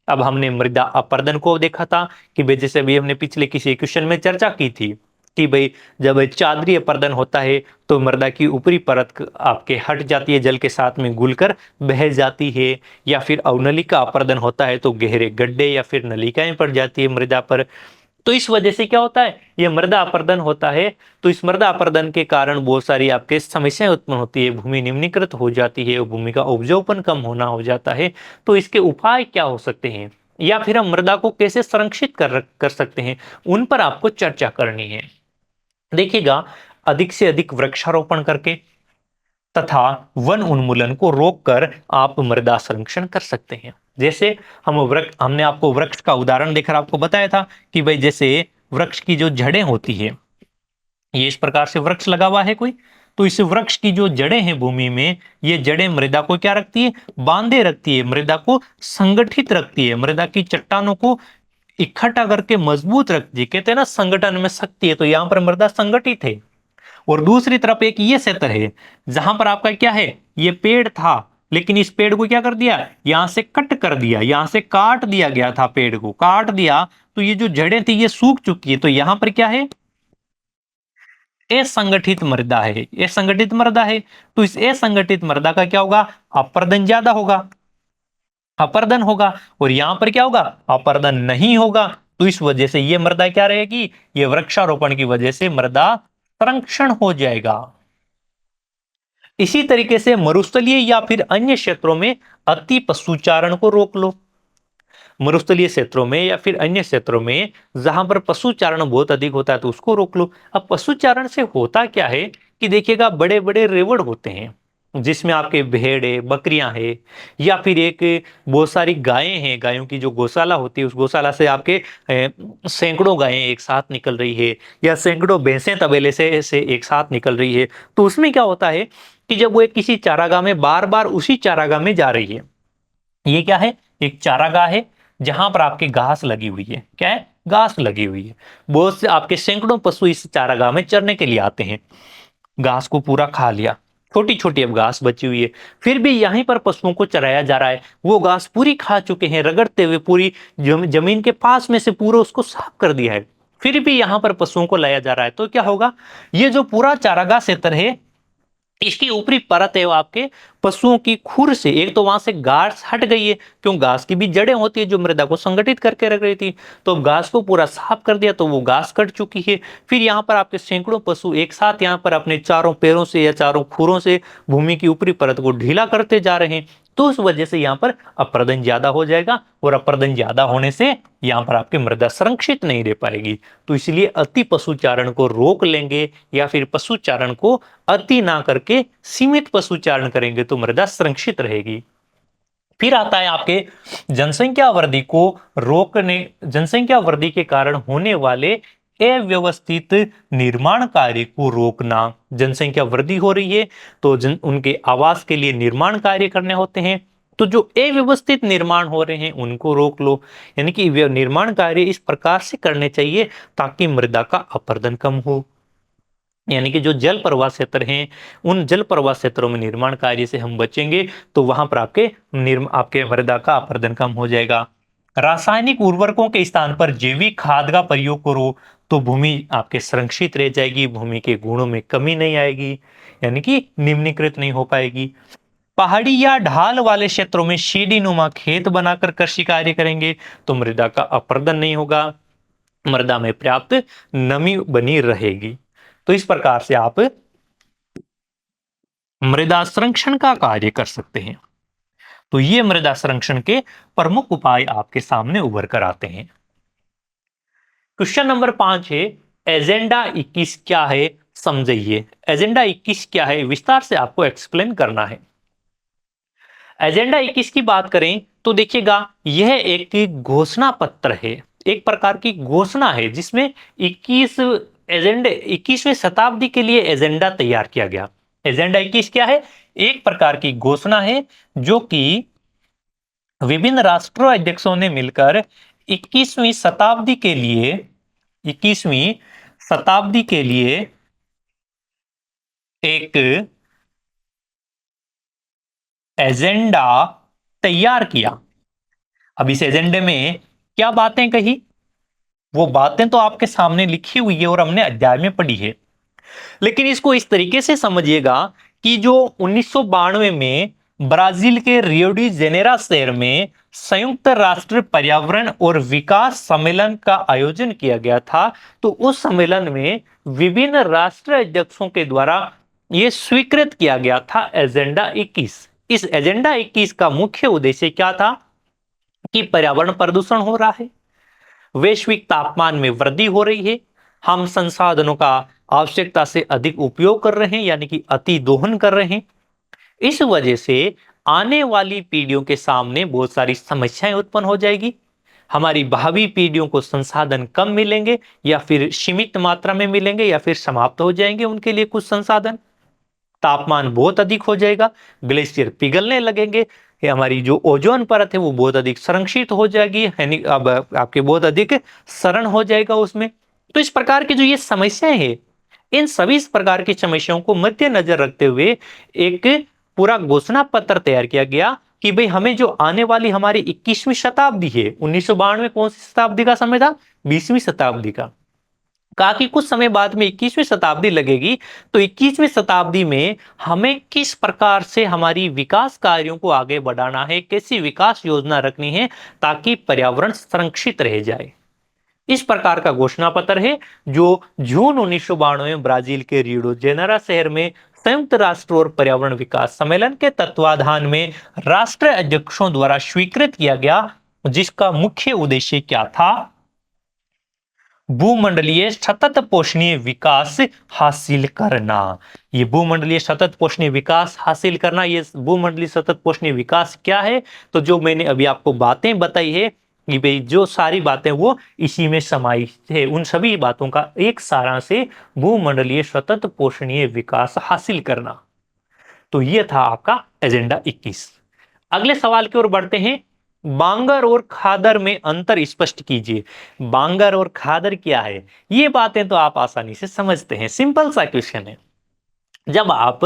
अब हमने मृदा अपरदन को देखा था कि भाई, जैसे भी हमने पिछले किसी क्वेश्चन में चर्चा की थी कि भाई जब चादरीय अपरदन होता है तो मृदा की ऊपरी परत आपके हट जाती है, जल के साथ में घुलकर बह जाती है, या फिर अवनलिका अपरदन होता है तो गहरे गड्ढे या फिर नलिकाएं पड़ जाती है मृदा पर। तो इस वजह से क्या होता है, ये मृदा अपरदन होता है। तो इस मृदा अपरदन के कारण बहुत सारी आपके समस्याएं उत्पन्न होती है, भूमि निम्नीकृत हो जाती है, भूमि का उपजाऊपन कम होना हो जाता है। तो इसके उपाय क्या हो सकते हैं या फिर हम मृदा को कैसे संरक्षित कर सकते हैं, उन पर आपको चर्चा करनी है। देखिएगा, अधिक से अधिक वृक्षारोपण करके तथा वन उन्मूलन को रोककर आप मृदा संरक्षण कर सकते हैं। जैसे हमने आपको वृक्ष का उदाहरण देकर आपको बताया था कि भाई जैसे वृक्ष की जो जड़ें होती है, ये इस प्रकार से वृक्ष लगा हुआ है कोई, तो इस वृक्ष की जो जड़ें हैं भूमि में, ये जड़ें मृदा को क्या रखती है, बांधे रखती है, मृदा को संगठित रखती है, मृदा की चट्टानों को इकट्ठा करके मजबूत रखती है। कहते हैं ना, संगठन में शक्ति है, तो यहां पर मृदा संगठित है। और दूसरी तरफ एक ये क्षेत्र है जहां पर आपका क्या है, ये पेड़ था, लेकिन इस पेड़ को क्या कर दिया, यहां से कट कर दिया, यहां से काट दिया गया था, पेड़ को काट दिया, तो ये जो जड़ें थी ये सूख चुकी है। तो यहां पर क्या है, असंगठित मृदा है, असंगठित मृदा है। तो इस असंगठित मृदा का क्या होगा, अपरदन ज्यादा होगा, अपरदन होगा। और यहां पर क्या होगा, अपरदन नहीं होगा। तो इस वजह से ये मृदा क्या रहेगी, ये वृक्षारोपण की वजह से मृदा संरक्षण हो जाएगा। इसी तरीके से मरुस्थलीय या फिर अन्य क्षेत्रों में अति पशुचारण को रोक लो। मरुस्थलीय क्षेत्रों में या फिर अन्य क्षेत्रों में जहां पर पशुचारण बहुत अधिक होता है तो उसको रोक लो। अब पशुचारण से होता क्या है कि देखिएगा, बड़े बड़े रेवड़ होते हैं जिसमें आपके भेड़े बकरियां हैं या फिर एक बहुत सारी गायें हैं, गायों की जो गौशाला होती है उस गौशाला से आपके सैकड़ों गायें एक साथ निकल रही है या सैकड़ों भैंसें तबेले से एक साथ निकल रही है। तो उसमें क्या होता है कि जब वो एक किसी चारागाह में बार बार उसी चारागाह में जा रही है, ये क्या है, एक चारागाह है जहां पर आपकी घास लगी हुई है। क्या है, घास लगी हुई है। बहुत से आपके सैकड़ों पशु इस चारागाह में चरने के लिए आते हैं, घास को पूरा खा लिया, छोटी छोटी अब घास बची हुई है, फिर भी यहीं पर पशुओं को चराया जा रहा है। वो घास पूरी खा चुके हैं, रगड़ते हुए पूरी जमीन के पास में से पूरा उसको साफ कर दिया है, फिर भी यहां पर पशुओं को लाया जा रहा है। तो क्या होगा, ये जो पूरा चारागाह क्षेत्र है इसकी ऊपरी परत है वो आपके पशुओं की खुर से, एक तो वहां से घास हट गई है, क्यों, घास की भी जड़ें होती है जो मृदा को संगठित करके रख रही थी, तो घास को पूरा साफ कर दिया तो वो घास कट चुकी है। फिर यहाँ पर आपके सैकड़ों पशु एक साथ यहाँ पर अपने चारों पैरों से या चारों खुरों से भूमि की ऊपरी परत को ढीला करते जा रहे हैं। तो उस वजह से यहाँ पर अप्रदन ज्यादा हो जाएगा और अप्रदन ज्यादा होने से यहाँ पर आपकी मृदा संरक्षित नहीं रह पाएगी। तो इसलिए अति पशुचारण को रोक लेंगे या फिर पशुचारण को अति ना करके सीमित पशुचारण करेंगे तो मृदा संरक्षित रहेगी। फिर आता है आपके जनसंख्या वृद्धि को रोकने, जनसंख्या वृद्धि के कारण होने वाले अव्यवस्थित निर्माण कार्य को रोकना। जनसंख्या वृद्धि हो रही है तो उनके आवास के लिए निर्माण कार्य करने होते हैं, तो जो अव्यवस्थित निर्माण हो रहे हैं उनको रोक लो। यानी कि निर्माण कार्य इस प्रकार से करने चाहिए ताकि मृदा का अपरदन कम हो। यानी कि जो जल प्रवाह क्षेत्र हैं उन जल प्रवाह क्षेत्रों में निर्माण कार्य से हम बचेंगे तो वहां पर आपके मृदा का अपरदन कम हो जाएगा। रासायनिक उर्वरकों के स्थान पर जैविक खाद का प्रयोग करो तो भूमि आपके संरक्षित रह जाएगी, भूमि के गुणों में कमी नहीं आएगी, यानी कि निम्नीकृत नहीं हो पाएगी। पहाड़ी या ढाल वाले क्षेत्रों में सीढ़ीनुमा खेत बनाकर कृषि कार्य करेंगे तो मृदा का अपरदन नहीं होगा, मृदा में पर्याप्त नमी बनी रहेगी। तो इस प्रकार से आप मृदा संरक्षण का कार्य कर सकते हैं। तो ये मृदा संरक्षण के प्रमुख उपाय आपके सामने उभर कर आते हैं। क्वेश्चन नंबर 5 है, एजेंडा 21 क्या है, समझिए। एजेंडा 21 क्या है, विस्तार से आपको एक्सप्लेन करना है। एजेंडा 21 की बात करें तो देखिएगा, यह एक घोषणा पत्र है, एक प्रकार की घोषणा है जिसमें 21वीं शताब्दी के लिए एजेंडा तैयार किया गया। एजेंडा 21 क्या है, एक प्रकार की घोषणा है जो कि विभिन्न राष्ट्रों अध्यक्षों ने मिलकर 21वीं शताब्दी के लिए 21वीं शताब्दी के लिए एक एजेंडा तैयार किया। अब इस एजेंडे में क्या बातें कही, वो बातें तो आपके सामने लिखी हुई है और हमने अध्याय में पढ़ी है, लेकिन इसको इस तरीके से समझिएगा कि जो 1992 में ब्राजील के रियो डी जेनेरो शहर में संयुक्त राष्ट्र पर्यावरण और विकास सम्मेलन का आयोजन किया गया था, तो उस सम्मेलन में विभिन्न राष्ट्र अध्यक्षों के द्वारा यह स्वीकृत किया गया था एजेंडा 21। इस एजेंडा 21 का मुख्य उद्देश्य क्या था कि पर्यावरण प्रदूषण हो रहा है, वैश्विक तापमान में वृद्धि हो रही है, हम संसाधनों का आवश्यकता से अधिक उपयोग कर रहे हैं यानी कि अति दोहन कर रहे हैं। इस वजह से आने वाली पीढ़ियों के सामने बहुत सारी समस्याएं उत्पन्न हो जाएगी, हमारी भावी पीढ़ियों को संसाधन कम मिलेंगे या फिर सीमित मात्रा में मिलेंगे या फिर समाप्त हो जाएंगे उनके लिए कुछ संसाधन, तापमान बहुत अधिक हो जाएगा, ग्लेशियर पिघलने लगेंगे, हमारी जो ओजोन परत है वो बहुत अधिक संरक्षित हो जाएगी, यानी अब आपके बहुत अधिक शरण हो जाएगा उसमें। तो इस प्रकार की जो ये समस्याएं हैं, इन सभी इस प्रकार की समस्याओं को मद्देनजर रखते हुए एक पूरा घोषणा पत्र तैयार किया गया कि भाई हमें जो आने वाली हमारी 21वीं शताब्दी है, 1992 कौन सी शताब्दी का समय था, 20वीं शताब्दी का, कहा कि कुछ समय बाद में 21वीं शताब्दी लगेगी, तो 21वीं शताब्दी में हमें किस प्रकार से हमारी विकास कार्यों को आगे बढ़ाना है, कैसी विकास योजना रखनी है ताकि पर्यावरण संरक्षित रह जाए। इस प्रकार का घोषणा पत्र है जो जून 1992 में ब्राजील के रियो डी जेनेरो शहर में संयुक्त राष्ट्र और पर्यावरण विकास सम्मेलन के तत्वाधान में राष्ट्र अध्यक्षों द्वारा स्वीकृत किया गया, जिसका मुख्य उद्देश्य क्या था? भूमंडलीय सतत पोषणीय विकास हासिल करना। ये भूमंडलीय सतत पोषणीय विकास हासिल करना, ये भूमंडलीय सतत पोषणीय विकास क्या है? तो जो मैंने अभी आपको बातें बताई है कि भाई जो सारी बातें वो इसी में समाहित है, उन सभी बातों का एक सारांश है भूमंडलीय सतत पोषणीय विकास हासिल करना। तो ये था आपका एजेंडा 21। अगले सवाल की ओर बढ़ते हैं। बांगर और खादर में अंतर स्पष्ट कीजिए। बांगर और खादर क्या है? ये बातें तो आप आसानी से समझते हैं, सिंपल सा क्वेश्चन है। जब आप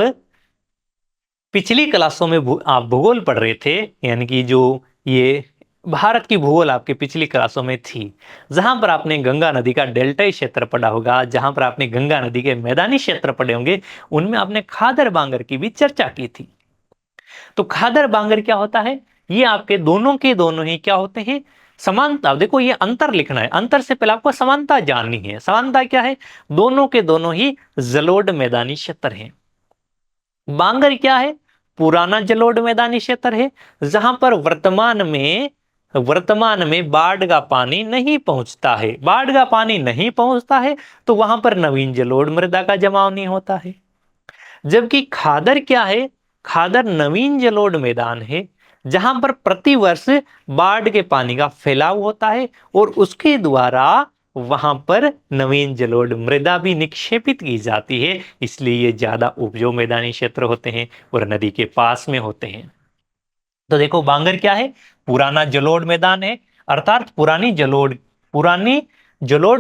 पिछली क्लासों में आप भूगोल पढ़ रहे थे, यानी कि जो ये भारत की भूगोल आपके पिछली क्लासों में थी, जहां पर आपने गंगा नदी का डेल्टाई क्षेत्र पढ़ा होगा, जहां पर आपने गंगा नदी के मैदानी क्षेत्र पढ़े होंगे, उनमें आपने खादर बांगर की भी चर्चा की थी। तो खादर बांगर क्या होता है? ये आपके दोनों के दोनों ही क्या होते हैं? समानता। देखो ये अंतर लिखना है, अंतर से पहले आपको समानता जाननी है। समानता क्या है? दोनों के दोनों ही जलोढ़ मैदानी क्षेत्र हैं। बांगर क्या है? पुराना जलोढ़ मैदानी क्षेत्र है, जहां पर वर्तमान में बाढ़ का पानी नहीं पहुंचता है। बाढ़ का पानी नहीं पहुंचता है तो वहां पर नवीन जलोढ़ मृदा का जमाव नहीं होता है। जबकि खादर क्या है? खादर नवीन जलोढ़ मैदान है, जहां पर प्रतिवर्ष बाढ़ के पानी का फैलाव होता है और उसके द्वारा वहां पर नवीन जलोढ़ मृदा भी निक्षेपित की जाती है, इसलिए ये ज्यादा उपजाऊ मैदानी क्षेत्र होते हैं और नदी के पास में होते हैं। तो देखो बांगर क्या है? पुराना जलोढ़ मैदान है, अर्थात पुरानी जलोढ़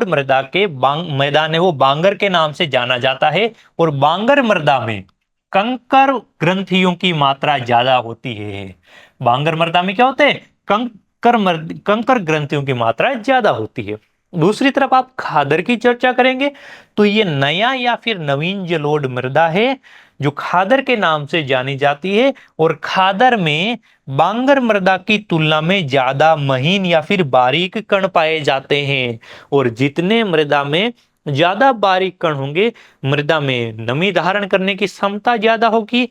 मृदा के मैदान है, वो बांगर के नाम से जाना जाता है। और बांगर मृदा में कंकर ग्रंथियों की मात्रा ज्यादा होती है। बांगर मृदा में क्या होते हैं? कंकर ग्रंथियों की मात्रा ज्यादा होती है। दूसरी तरफ आप खादर की चर्चा करेंगे तो ये नया या फिर नवीन जलोढ़ मृदा है जो खादर के नाम से जानी जाती है। और खादर में बांगर मृदा की तुलना में ज्यादा महीन या फिर बारीक कण पाए जाते हैं। और जितने मृदा में ज्यादा बारीक कण होंगे, मृदा में नमी धारण करने की क्षमता ज्यादा होगी,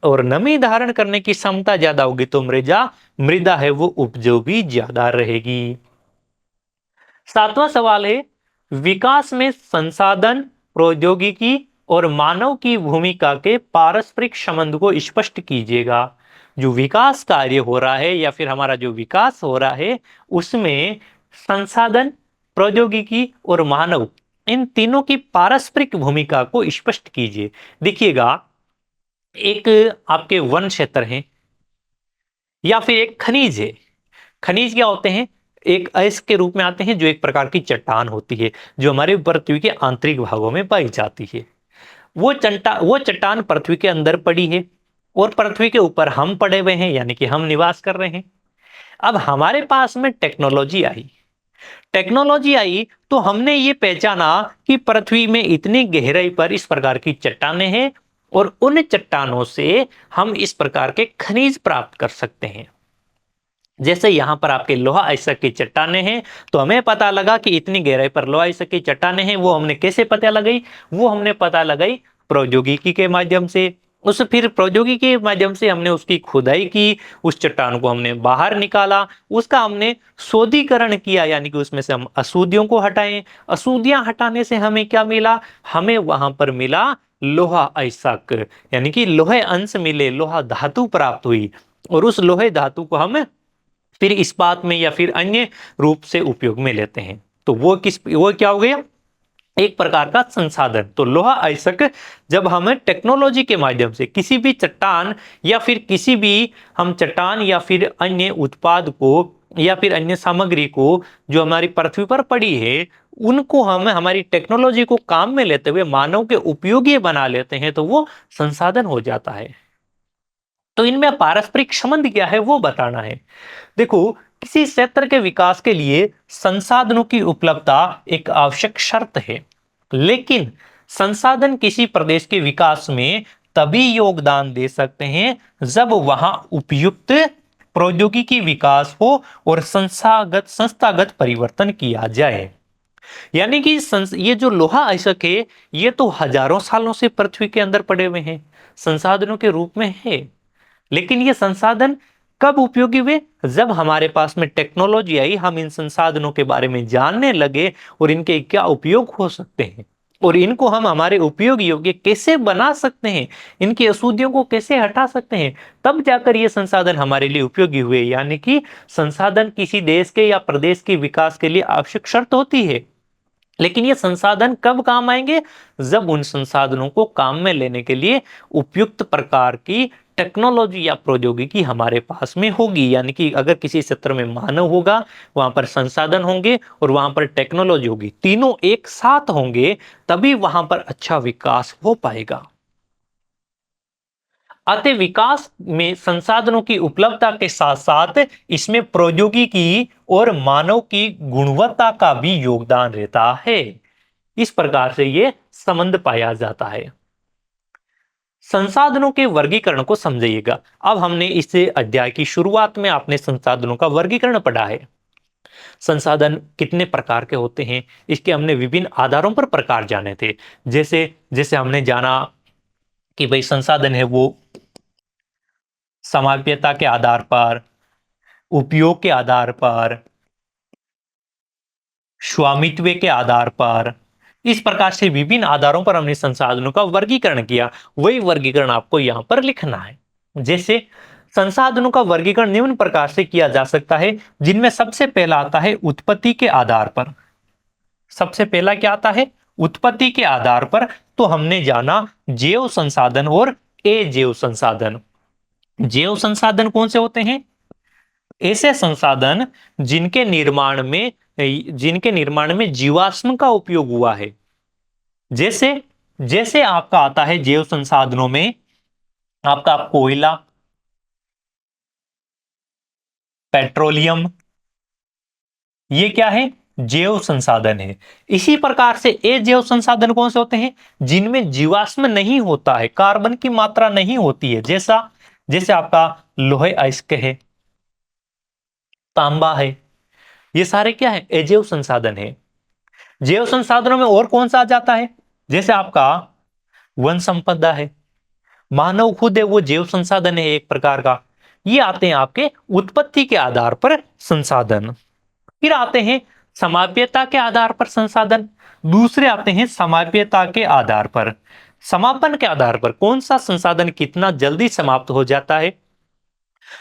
और नमी धारण करने की क्षमता ज्यादा होगी तो मृदा है वो उपजाऊ भी ज्यादा रहेगी। 7वां सवाल है, विकास में संसाधन, प्रौद्योगिकी और मानव की भूमिका के पारस्परिक संबंध को स्पष्ट कीजिएगा। जो विकास कार्य हो रहा है या फिर हमारा जो विकास हो रहा है, उसमें संसाधन, प्रौद्योगिकी और मानव, इन तीनों की पारस्परिक भूमिका को स्पष्ट कीजिए। देखिएगा, एक आपके वन क्षेत्र है या फिर एक खनिज है। खनिज क्या होते हैं? एक अयस्क के रूप में आते हैं, जो एक प्रकार की चट्टान होती है जो हमारे पृथ्वी के आंतरिक भागों में पाई जाती है। वो चट्टान पृथ्वी के अंदर पड़ी है और पृथ्वी के ऊपर हम पड़े हुए हैं, यानी कि हम निवास कर रहे हैं। अब हमारे पास में टेक्नोलॉजी आई तो हमने ये पहचाना कि पृथ्वी में इतनी गहराई पर इस प्रकार की चट्टानें हैं और उन चट्टानों से हम इस प्रकार के खनिज प्राप्त कर सकते हैं। जैसे यहां पर आपके लोहा अयस्क की चट्टानें हैं, तो हमें पता लगा कि इतनी गहराई पर लोहा अयस्क की चट्टानें हैं। वो हमने कैसे पता लगाई? वो हमने पता लगाई प्रौद्योगिकी के माध्यम से। फिर प्रौद्योगिकी के माध्यम से हमने उसकी खुदाई की, उस चट्टान को हमने बाहर निकाला, उसका हमने शोधीकरण किया, यानी कि उसमें से हम अशुद्धियों को हटाएं। अशुद्धियां हटाने से हमें क्या मिला? हमें वहां पर मिला लोहा अयस्क, यानी कि लोहे अंश मिले, लोहा धातु प्राप्त हुई। और उस लोहे धातु को हम फिर इस्पात में या फिर अन्य रूप से उपयोग में लेते हैं। तो वो क्या हो गया? एक प्रकार का संसाधन। तो लोहा अयस्क जब हम टेक्नोलॉजी के माध्यम से किसी भी चट्टान या फिर हम चट्टान या फिर अन्य उत्पाद को या फिर अन्य सामग्री को जो हमारी पृथ्वी पर पड़ी है, उनको हम हमारी टेक्नोलॉजी को काम में लेते हुए मानव के उपयोगी बना लेते हैं, तो वो संसाधन हो जाता है। तो इनमें पारस्परिक संबंध क्या है वो बताना है। देखो, किसी क्षेत्र के विकास के लिए संसाधनों की उपलब्धता एक आवश्यक शर्त है, लेकिन संसाधन किसी प्रदेश के विकास में तभी योगदान दे सकते हैं जब वहां उपयुक्त प्रौद्योगिकी विकास हो और संस्थागत परिवर्तन किया जाए। यानी कि ये जो लोहा अयस्क है, ये तो हजारों सालों से पृथ्वी के अंदर पड़े हुए हैं, संसाधनों के रूप में है। लेकिन ये संसाधन कब उपयोगी हुए? जब हमारे पास में टेक्नोलॉजी आई, हम इन संसाधनों के बारे में जानने लगे और इनके क्या उपयोग हो सकते हैं और इनको हम हमारे उपयोग योग्य कैसे बना सकते हैं, इनकी अशुद्धियों को कैसे हटा सकते हैं, तब जाकर ये संसाधन हमारे लिए उपयोगी हुए। यानी कि संसाधन किसी देश के या प्रदेश के विकास के लिए आवश्यक शर्त होती है, लेकिन ये संसाधन कब काम आएंगे? जब उन संसाधनों को काम में लेने के लिए उपयुक्त प्रकार की टेक्नोलॉजी या प्रौद्योगिकी हमारे पास में होगी। यानी कि अगर किसी क्षेत्र में मानव होगा, वहां पर संसाधन होंगे और वहां पर टेक्नोलॉजी होगी, तीनों एक साथ होंगे, तभी वहां पर अच्छा विकास हो पाएगा। अतः विकास में संसाधनों की उपलब्धता के साथ साथ इसमें प्रौद्योगिकी और मानव की गुणवत्ता का भी योगदान रहता है। इस प्रकार से यह संबंध पाया जाता है। संसाधनों के वर्गीकरण को समझिएगा। अब हमने इस अध्याय की शुरुआत में आपने संसाधनों का वर्गीकरण पढ़ा है। संसाधन कितने प्रकार के होते हैं, इसके हमने विभिन्न आधारों पर प्रकार जाने थे। जैसे जैसे हमने जाना कि भाई संसाधन है वो समाप्यता के आधार पर, उपयोग के आधार पर, स्वामित्व के आधार पर, इस प्रकार से विभिन्न आधारों पर हमने संसाधनों का वर्गीकरण किया। वही वर्गीकरण आपको यहां पर लिखना है। जैसे संसाधनों का वर्गीकरण निम्न प्रकार से किया जा सकता है, जिनमें सबसे पहला आता है उत्पत्ति के आधार पर। सबसे पहला क्या आता है? उत्पत्ति के आधार पर। तो हमने जाना जैव संसाधन और अजैव संसाधन। जैव संसाधन कौन से होते हैं? ऐसे संसाधन जिनके निर्माण में जीवाश्म का उपयोग हुआ है। जैसे जैसे आपका आता है जैव संसाधनों में आपका कोयला, पेट्रोलियम, ये क्या है? जैव संसाधन है। इसी प्रकार से अजैव संसाधन कौन से होते हैं? जिनमें जीवाश्म नहीं होता है, कार्बन की मात्रा नहीं होती है। जैसे आपका लोहे अयस्क है, तांबा है, ये सारे क्या है? अजैव संसाधन है। जैव संसाधनों में और कौन सा आ जाता है? जैसे आपका वन संपदा है, मानव खुद है, वो जैव संसाधन है एक प्रकार का। ये आते हैं आपके उत्पत्ति के आधार पर संसाधन। फिर आते हैं समाप्यता के आधार पर संसाधन। दूसरे आते हैं समाप्यता के आधार पर। समापन के आधार पर कौन सा संसाधन कितना जल्दी समाप्त हो जाता है,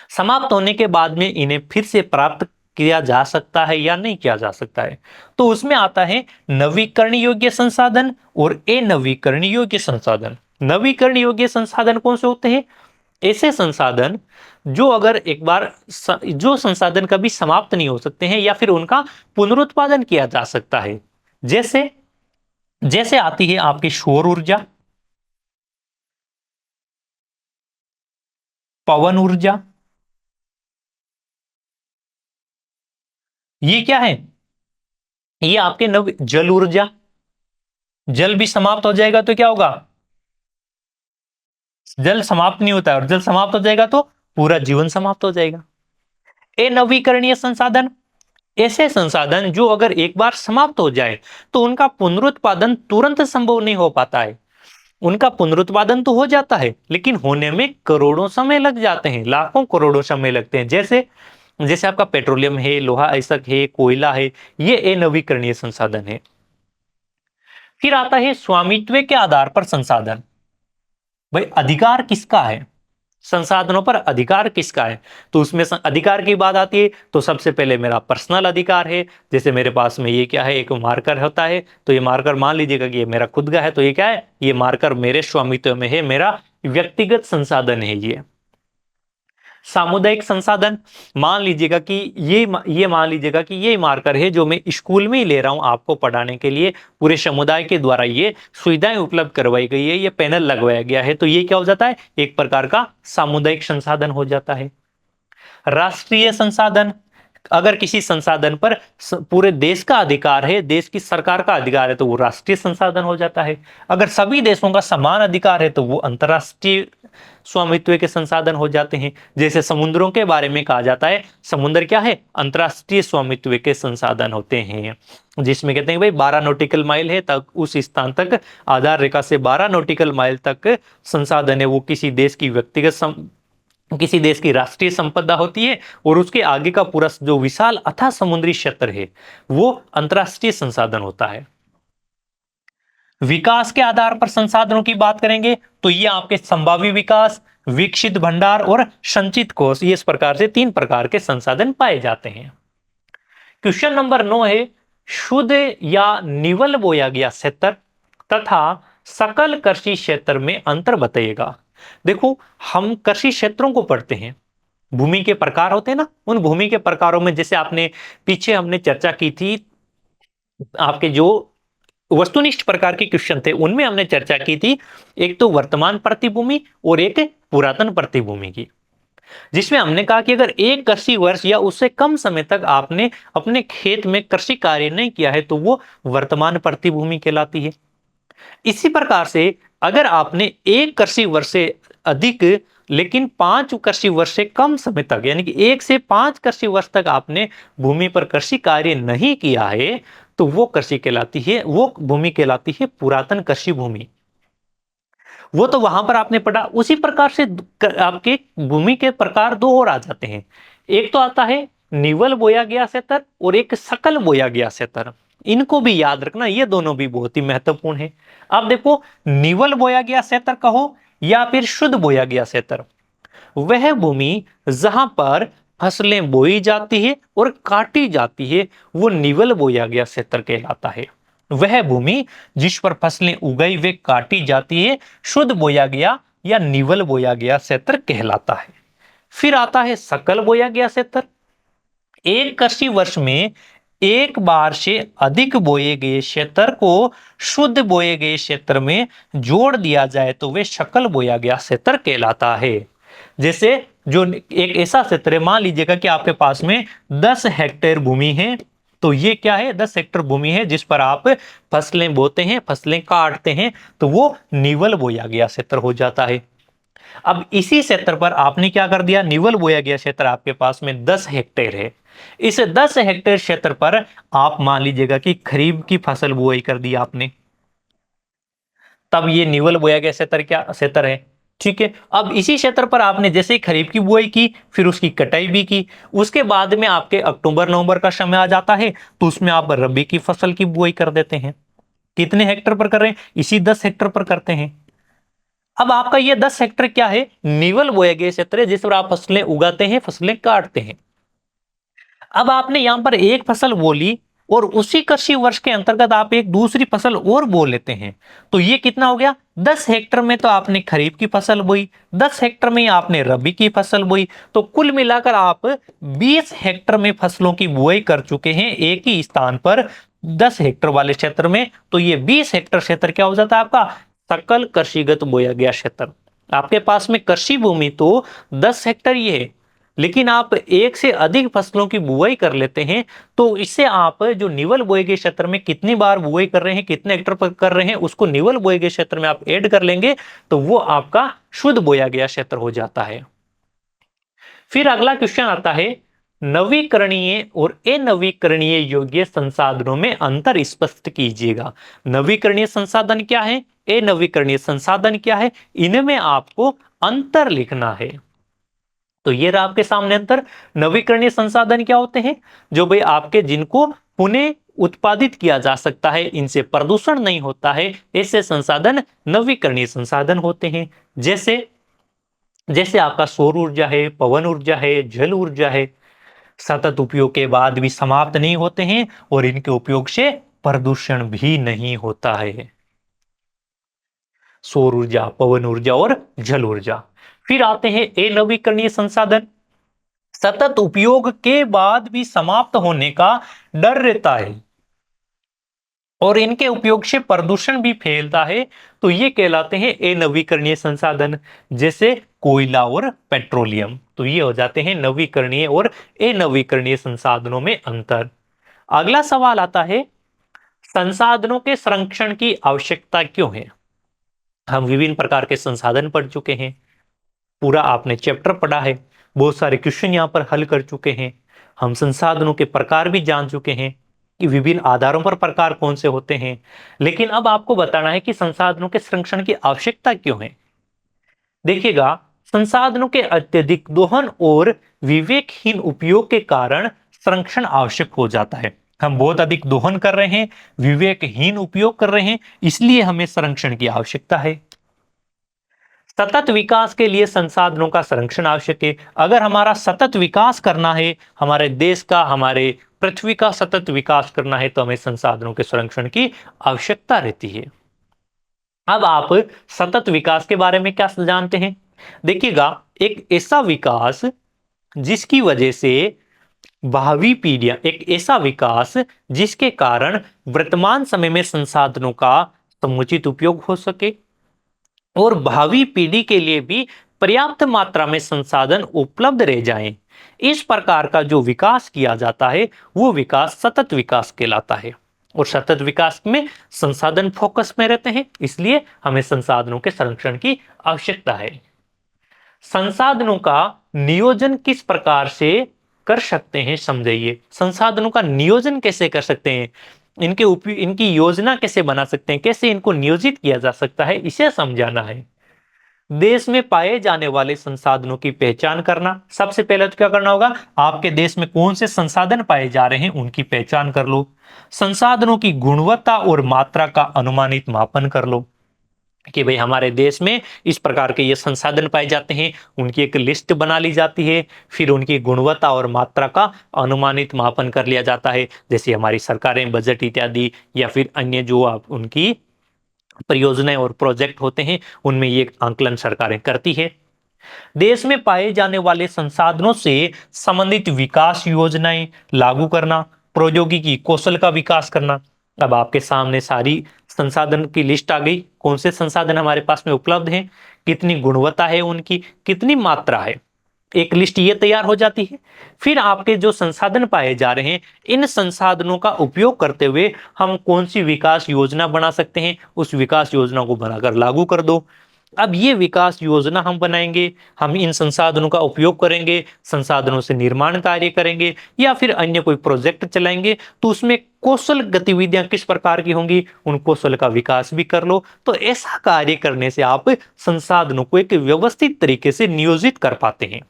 समाप्त होने के बाद में इन्हें फिर से प्राप्त किया जा सकता है या नहीं किया जा सकता है। तो उसमें आता है नवीकरण योग्य संसाधन और अनवीकरण योग्य संसाधन। नवीकरण योग्य संसाधन कौन से होते हैं? ऐसे संसाधन जो अगर एक बार जो संसाधन कभी समाप्त नहीं हो सकते हैं या फिर उनका पुनरुत्पादन किया जा सकता है। जैसे जैसे आती है आपकी सौर ऊर्जा, पवन ऊर्जा, ये क्या है? ये आपके नव जल ऊर्जा। जल भी समाप्त हो जाएगा तो क्या होगा? जल समाप्त नहीं होता है और जल समाप्त हो जाएगा तो पूरा जीवन समाप्त हो जाएगा। अनवीकरणीय संसाधन, ऐसे संसाधन जो अगर एक बार समाप्त हो जाए तो उनका पुनरुत्पादन तुरंत संभव नहीं हो पाता है। उनका पुनरुत्पादन तो हो जाता है लेकिन होने में करोड़ों समय लग जाते हैं, लाखों करोड़ों समय लगते हैं। जैसे जैसे आपका पेट्रोलियम है, लोहा अयस्क है, कोयला है, ये अनवीकरणीय संसाधन है। फिर आता है स्वामित्व के आधार पर संसाधन। भाई अधिकार किसका है? संसाधनों पर अधिकार किसका है? तो उसमें अधिकार की बात आती है तो सबसे पहले मेरा पर्सनल अधिकार है। जैसे मेरे पास में ये क्या है? एक मार्कर होता है, तो ये मार्कर मान लीजिएगा कि ये मेरा खुद का है, तो ये क्या है? ये मार्कर मेरे स्वामित्व में है, मेरा व्यक्तिगत संसाधन है। ये सामुदायिक संसाधन, मान लीजिएगा कि ये मान लीजिएगा कि ये मार्कर है जो मैं स्कूल में ही ले रहा हूं आपको पढ़ाने के लिए, पूरे समुदाय के द्वारा ये सुविधाएं उपलब्ध करवाई गई है, ये पैनल लगवाया गया है, तो ये क्या हो जाता है? एक प्रकार का सामुदायिक संसाधन हो जाता है। राष्ट्रीय संसाधन, अगर किसी संसाधन पर पूरे देश का अधिकार है, देश की सरकार का अधिकार है, तो वो राष्ट्रीय संसाधन हो जाता है। अगर सभी देशों का समान अधिकार है तो वो अंतरराष्ट्रीय स्वामित्व के संसाधन हो जाते हैं। जैसे समुद्रों के बारे में कहा जाता है, समुद्र क्या है, अंतरराष्ट्रीय स्वामित्व के संसाधन होते हैं, जिसमें कहते हैं भाई 12 नॉटिकल माइल है तक उस स्थान तक, आधार रेखा से 12 नॉटिकल माइल तक संसाधन है वो किसी देश की व्यक्तिगत किसी देश की राष्ट्रीय संपदा होती है, और उसके आगे का पूरा जो विशाल अथाह समुद्री क्षेत्र है वो अंतरराष्ट्रीय संसाधन होता है। विकास के आधार पर संसाधनों की बात करेंगे तो ये आपके संभावी विकास, विकसित भंडार और संचित कोष, ये इस प्रकार से 3 प्रकार के संसाधन पाए जाते हैं। क्वेश्चन नंबर 9 है, शुद्ध या निवल बोया गया क्षेत्र तथा सकल कृषि क्षेत्र में अंतर बताइएगा। देखो, हम कृषि क्षेत्रों को पढ़ते हैं, भूमि के प्रकार होते हैं ना, उन भूमि के प्रकारों में जैसे आपने पीछे हमने चर्चा की थी, आपके जो वस्तुनिष्ठ प्रकार के क्वेश्चन थे उनमें हमने चर्चा की थी, एक तो वर्तमान प्रतिभूमि और एक पुरातन प्रतिभूमि की, जिसमें हमने कहा कि अगर एक कृषि वर्ष या उससे कम समय तक आपने अपने खेत में कृषि कार्य नहीं किया है तो वो वर्तमान प्रतिभूमि कहलाती है। इसी प्रकार से अगर आपने एक कृषि वर्ष से अधिक लेकिन 5 कृषि वर्ष से कम समय तक, यानी कि 1 से 5 कृषि वर्ष तक आपने भूमि पर कृषि कार्य नहीं किया है तो वो कृषि कहलाती है, वो भूमि कहलाती है पुरातन कृषि भूमि। वो तो वहां पर आपने पढ़ा। उसी प्रकार से आपके भूमि के प्रकार 2 और आ जाते हैं, एक तो आता है निवल बोया गया क्षेत्र और एक सकल बोया गया क्षेत्र। इनको भी याद रखना, ये दोनों भी बहुत ही महत्वपूर्ण है। अब देखो, निवल बोया गया क्षेत्र कहो या फिर शुद्ध बोया गया क्षेत्र, वह भूमि जहां पर फसलें बोई जाती है और काटी जाती है वो निवल बोया गया क्षेत्र कहलाता है। वह भूमि जिस पर फसलें उगाई वे काटी जाती है शुद्ध बोया गया या निवल बोया गया क्षेत्र कहलाता है। फिर आता है सकल बोया गया क्षेत्र। एक कृषि वर्ष में एक बार से अधिक बोए गए क्षेत्र को शुद्ध बोए गए क्षेत्र में जोड़ दिया जाए तो वे सकल बोया गया क्षेत्र कहलाता है। जैसे जो एक ऐसा क्षेत्र है, मान लीजिएगा कि आपके पास में 10 हेक्टेयर भूमि है, तो ये क्या है, 10 हेक्टेयर भूमि है जिस पर आप फसलें बोते हैं, फसलें काटते हैं, तो वो निवल बोया गया क्षेत्र हो जाता है। अब इसी क्षेत्र पर आपने क्या कर दिया, निवल बोया गया क्षेत्र आपके पास में 10 हेक्टेयर है। इस 10 हेक्टेयर क्षेत्र पर आप मान लीजिएगा कि खरीफ की फसल बुआई कर दी आपने, तब ये निवल बोया गया क्षेत्र क्या क्षेत्र है, ठीक है। अब इसी क्षेत्र पर आपने जैसे ही खरीफ की बुआई की, फिर उसकी कटाई भी की, उसके बाद में आपके अक्टूबर नवंबर का समय आ जाता है तो उसमें आप रबी की फसल की बुआई कर देते हैं। कितने हेक्टर पर कर रहे हैं, इसी 10 हेक्टर पर करते हैं। अब आपका ये 10 हेक्टर क्या है, निवल बोया गया क्षेत्र है जिस पर आप फसलें उगाते हैं, फसलें काटते हैं। अब आपने यहां पर एक फसल बोली और उसी कृषि वर्ष के अंतर्गत आप एक दूसरी फसल और बो लेते हैं, तो ये कितना हो गया, 10 हेक्टर में तो आपने खरीफ की फसल बोई, 10 हेक्टर में आपने रबी की फसल बोई, तो कुल मिलाकर आप 20 हेक्टर में फसलों की बुआई कर चुके हैं एक ही स्थान पर 10 हेक्टर वाले क्षेत्र में। तो ये 20 हेक्टर क्षेत्र क्या हो जाता है आपका, सकल कृषिगत बोया गया क्षेत्र। आपके पास में कृषि भूमि तो 10 हेक्टर ही है, लेकिन आप एक से अधिक फसलों की बुआई कर लेते हैं, तो इससे आप जो निवल बोए गए क्षेत्र में कितनी बार बुआई कर रहे हैं, कितने हेक्टर पर कर रहे हैं, उसको निवल बोए गए क्षेत्र में आप ऐड कर लेंगे तो वो आपका शुद्ध बोया गया क्षेत्र हो जाता है। फिर अगला क्वेश्चन आता है, नवीकरणीय और अनवीकरणीय योग्य संसाधनों में अंतर स्पष्ट कीजिएगा। नवीकरणीय संसाधन क्या है, अनवीकरणीय संसाधन क्या है, इनमें आपको अंतर लिखना है। तो ये रहा आपके सामने अंतर। नवीकरणीय संसाधन क्या होते हैं, जो भाई आपके जिनको पुनः उत्पादित किया जा सकता है, इनसे प्रदूषण नहीं होता है, ऐसे संसाधन नवीकरणीय संसाधन होते हैं। जैसे जैसे आपका सौर ऊर्जा है, पवन ऊर्जा है, जल ऊर्जा है, सतत उपयोग के बाद भी समाप्त नहीं होते हैं और इनके उपयोग से प्रदूषण भी नहीं होता है। सौर ऊर्जा, पवन ऊर्जा और जल ऊर्जा। फिर आते हैं अनवीकरणीय संसाधन, सतत उपयोग के बाद भी समाप्त होने का डर रहता है और इनके उपयोग से प्रदूषण भी फैलता है, तो ये कहलाते हैं अनवीकरणीय संसाधन। जैसे कोयला और पेट्रोलियम, तो ये हो जाते हैं नवीकरणीय और अनवीकरणीय संसाधनों में अंतर। अगला सवाल आता है, संसाधनों के संरक्षण की आवश्यकता क्यों है। हम विभिन्न प्रकार के संसाधन पढ़ चुके हैं, पूरा आपने चैप्टर पढ़ा है, बहुत सारे क्वेश्चन यहाँ पर हल कर चुके हैं। हम संसाधनों के प्रकार भी जान चुके हैं कि विभिन्न आधारों पर प्रकार कौन से होते हैं। लेकिन अब आपको बताना है कि संसाधनों के संरक्षण की आवश्यकता क्यों है। देखिएगा, संसाधनों के अत्यधिक दोहन और विवेकहीन उपयोग के कारण संरक्षण आवश्यक हो जाता है। हम बहुत अधिक दोहन कर रहे हैं, विवेकहीन उपयोग कर रहे हैं, इसलिए हमें संरक्षण की आवश्यकता है। सतत विकास के लिए संसाधनों का संरक्षण आवश्यक है। अगर हमारा सतत विकास करना है, हमारे देश का, हमारे पृथ्वी का सतत विकास करना है, तो हमें संसाधनों के संरक्षण की आवश्यकता रहती है। अब आप सतत विकास के बारे में क्या जानते हैं। देखिएगा, एक ऐसा विकास जिसकी वजह से भावी पीढ़ियां, एक ऐसा विकास जिसके कारण वर्तमान समय में संसाधनों का समुचित उपयोग हो सके और भावी पीढ़ी के लिए भी पर्याप्त मात्रा में संसाधन उपलब्ध रह जाएं। इस प्रकार का जो विकास किया जाता है वो विकास सतत विकास कहलाता है। और सतत विकास में संसाधन फोकस में रहते हैं, इसलिए हमें संसाधनों के संरक्षण की आवश्यकता है। संसाधनों का नियोजन किस प्रकार से कर सकते हैं, समझिए। संसाधनों का नियोजन कैसे कर सकते हैं, इनकी योजना कैसे बना सकते हैं, कैसे इनको नियोजित किया जा सकता है, इसे समझाना है। देश में पाए जाने वाले संसाधनों की पहचान करना। सबसे पहले तो क्या करना होगा, आपके देश में कौन से संसाधन पाए जा रहे हैं उनकी पहचान कर लो। संसाधनों की गुणवत्ता और मात्रा का अनुमानित मापन कर लो कि भाई हमारे देश में इस प्रकार के ये संसाधन पाए जाते हैं, उनकी एक लिस्ट बना ली जाती है, फिर उनकी गुणवत्ता और मात्रा का अनुमानित मापन कर लिया जाता है। जैसे हमारी सरकारें बजट इत्यादि या फिर अन्य जो आप उनकी परियोजनाएं और प्रोजेक्ट होते हैं उनमें ये आंकलन सरकारें करती है। देश में पाए जाने वाले संसाधनों से संबंधित विकास योजनाएं लागू करना, प्रौद्योगिकी कौशल का विकास करना। अब आपके सामने सारी संसाधन की लिस्ट आ गई, कौन से संसाधन हमारे पास में उपलब्ध हैं, कितनी गुणवत्ता है उनकी, कितनी मात्रा है, एक लिस्ट ये तैयार हो जाती है। फिर आपके जो संसाधन पाए जा रहे हैं, इन संसाधनों का उपयोग करते हुए हम कौन सी विकास योजना बना सकते हैं, उस विकास योजना को बनाकर लागू कर दो। अब ये विकास योजना हम बनाएंगे, हम इन संसाधनों का उपयोग करेंगे, संसाधनों से निर्माण कार्य करेंगे या फिर अन्य कोई प्रोजेक्ट चलाएंगे, तो उसमें कौशल गतिविधियां किस प्रकार की होंगी, उन कौशल का विकास भी कर लो। तो ऐसा कार्य करने से आप संसाधनों को एक व्यवस्थित तरीके से नियोजित कर पाते हैं।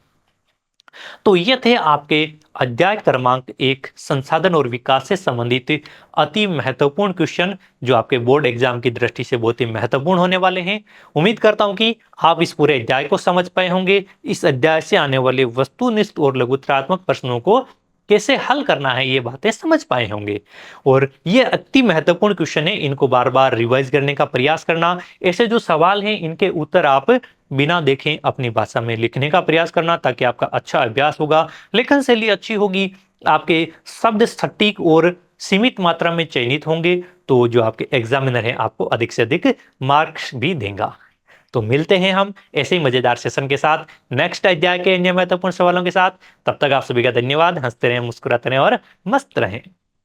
तो ये थे आपके अध्याय क्रमांक 1 संसाधन और विकास से संबंधित अति महत्वपूर्ण क्वेश्चन, जो आपके बोर्ड एग्जाम की दृष्टि से बहुत ही महत्वपूर्ण होने वाले हैं। उम्मीद करता हूं कि आप इस पूरे अध्याय को समझ पाए होंगे। इस अध्याय से आने वाले वस्तुनिष्ठ और लघुत्रात्मक प्रश्नों को कैसे हल करना है ये बातें समझ पाए होंगे। और ये अति महत्वपूर्ण क्वेश्चन है, इनको बार बार रिवाइज करने का प्रयास करना। ऐसे जो सवाल हैं इनके उत्तर आप बिना देखें अपनी भाषा में लिखने का प्रयास करना, ताकि आपका अच्छा अभ्यास होगा, लेखन शैली अच्छी होगी, आपके शब्द सटीक और सीमित मात्रा में चयनित होंगे, तो जो आपके एग्जामिनर है आपको अधिक से अधिक मार्क्स भी देगा। तो मिलते हैं हम ऐसे ही मजेदार सेशन के साथ नेक्स्ट अध्याय के अन्य महत्वपूर्ण सवालों के साथ। तब तक आप सभी का धन्यवाद। हंसते रहें, मुस्कुराते रहें और मस्त रहें।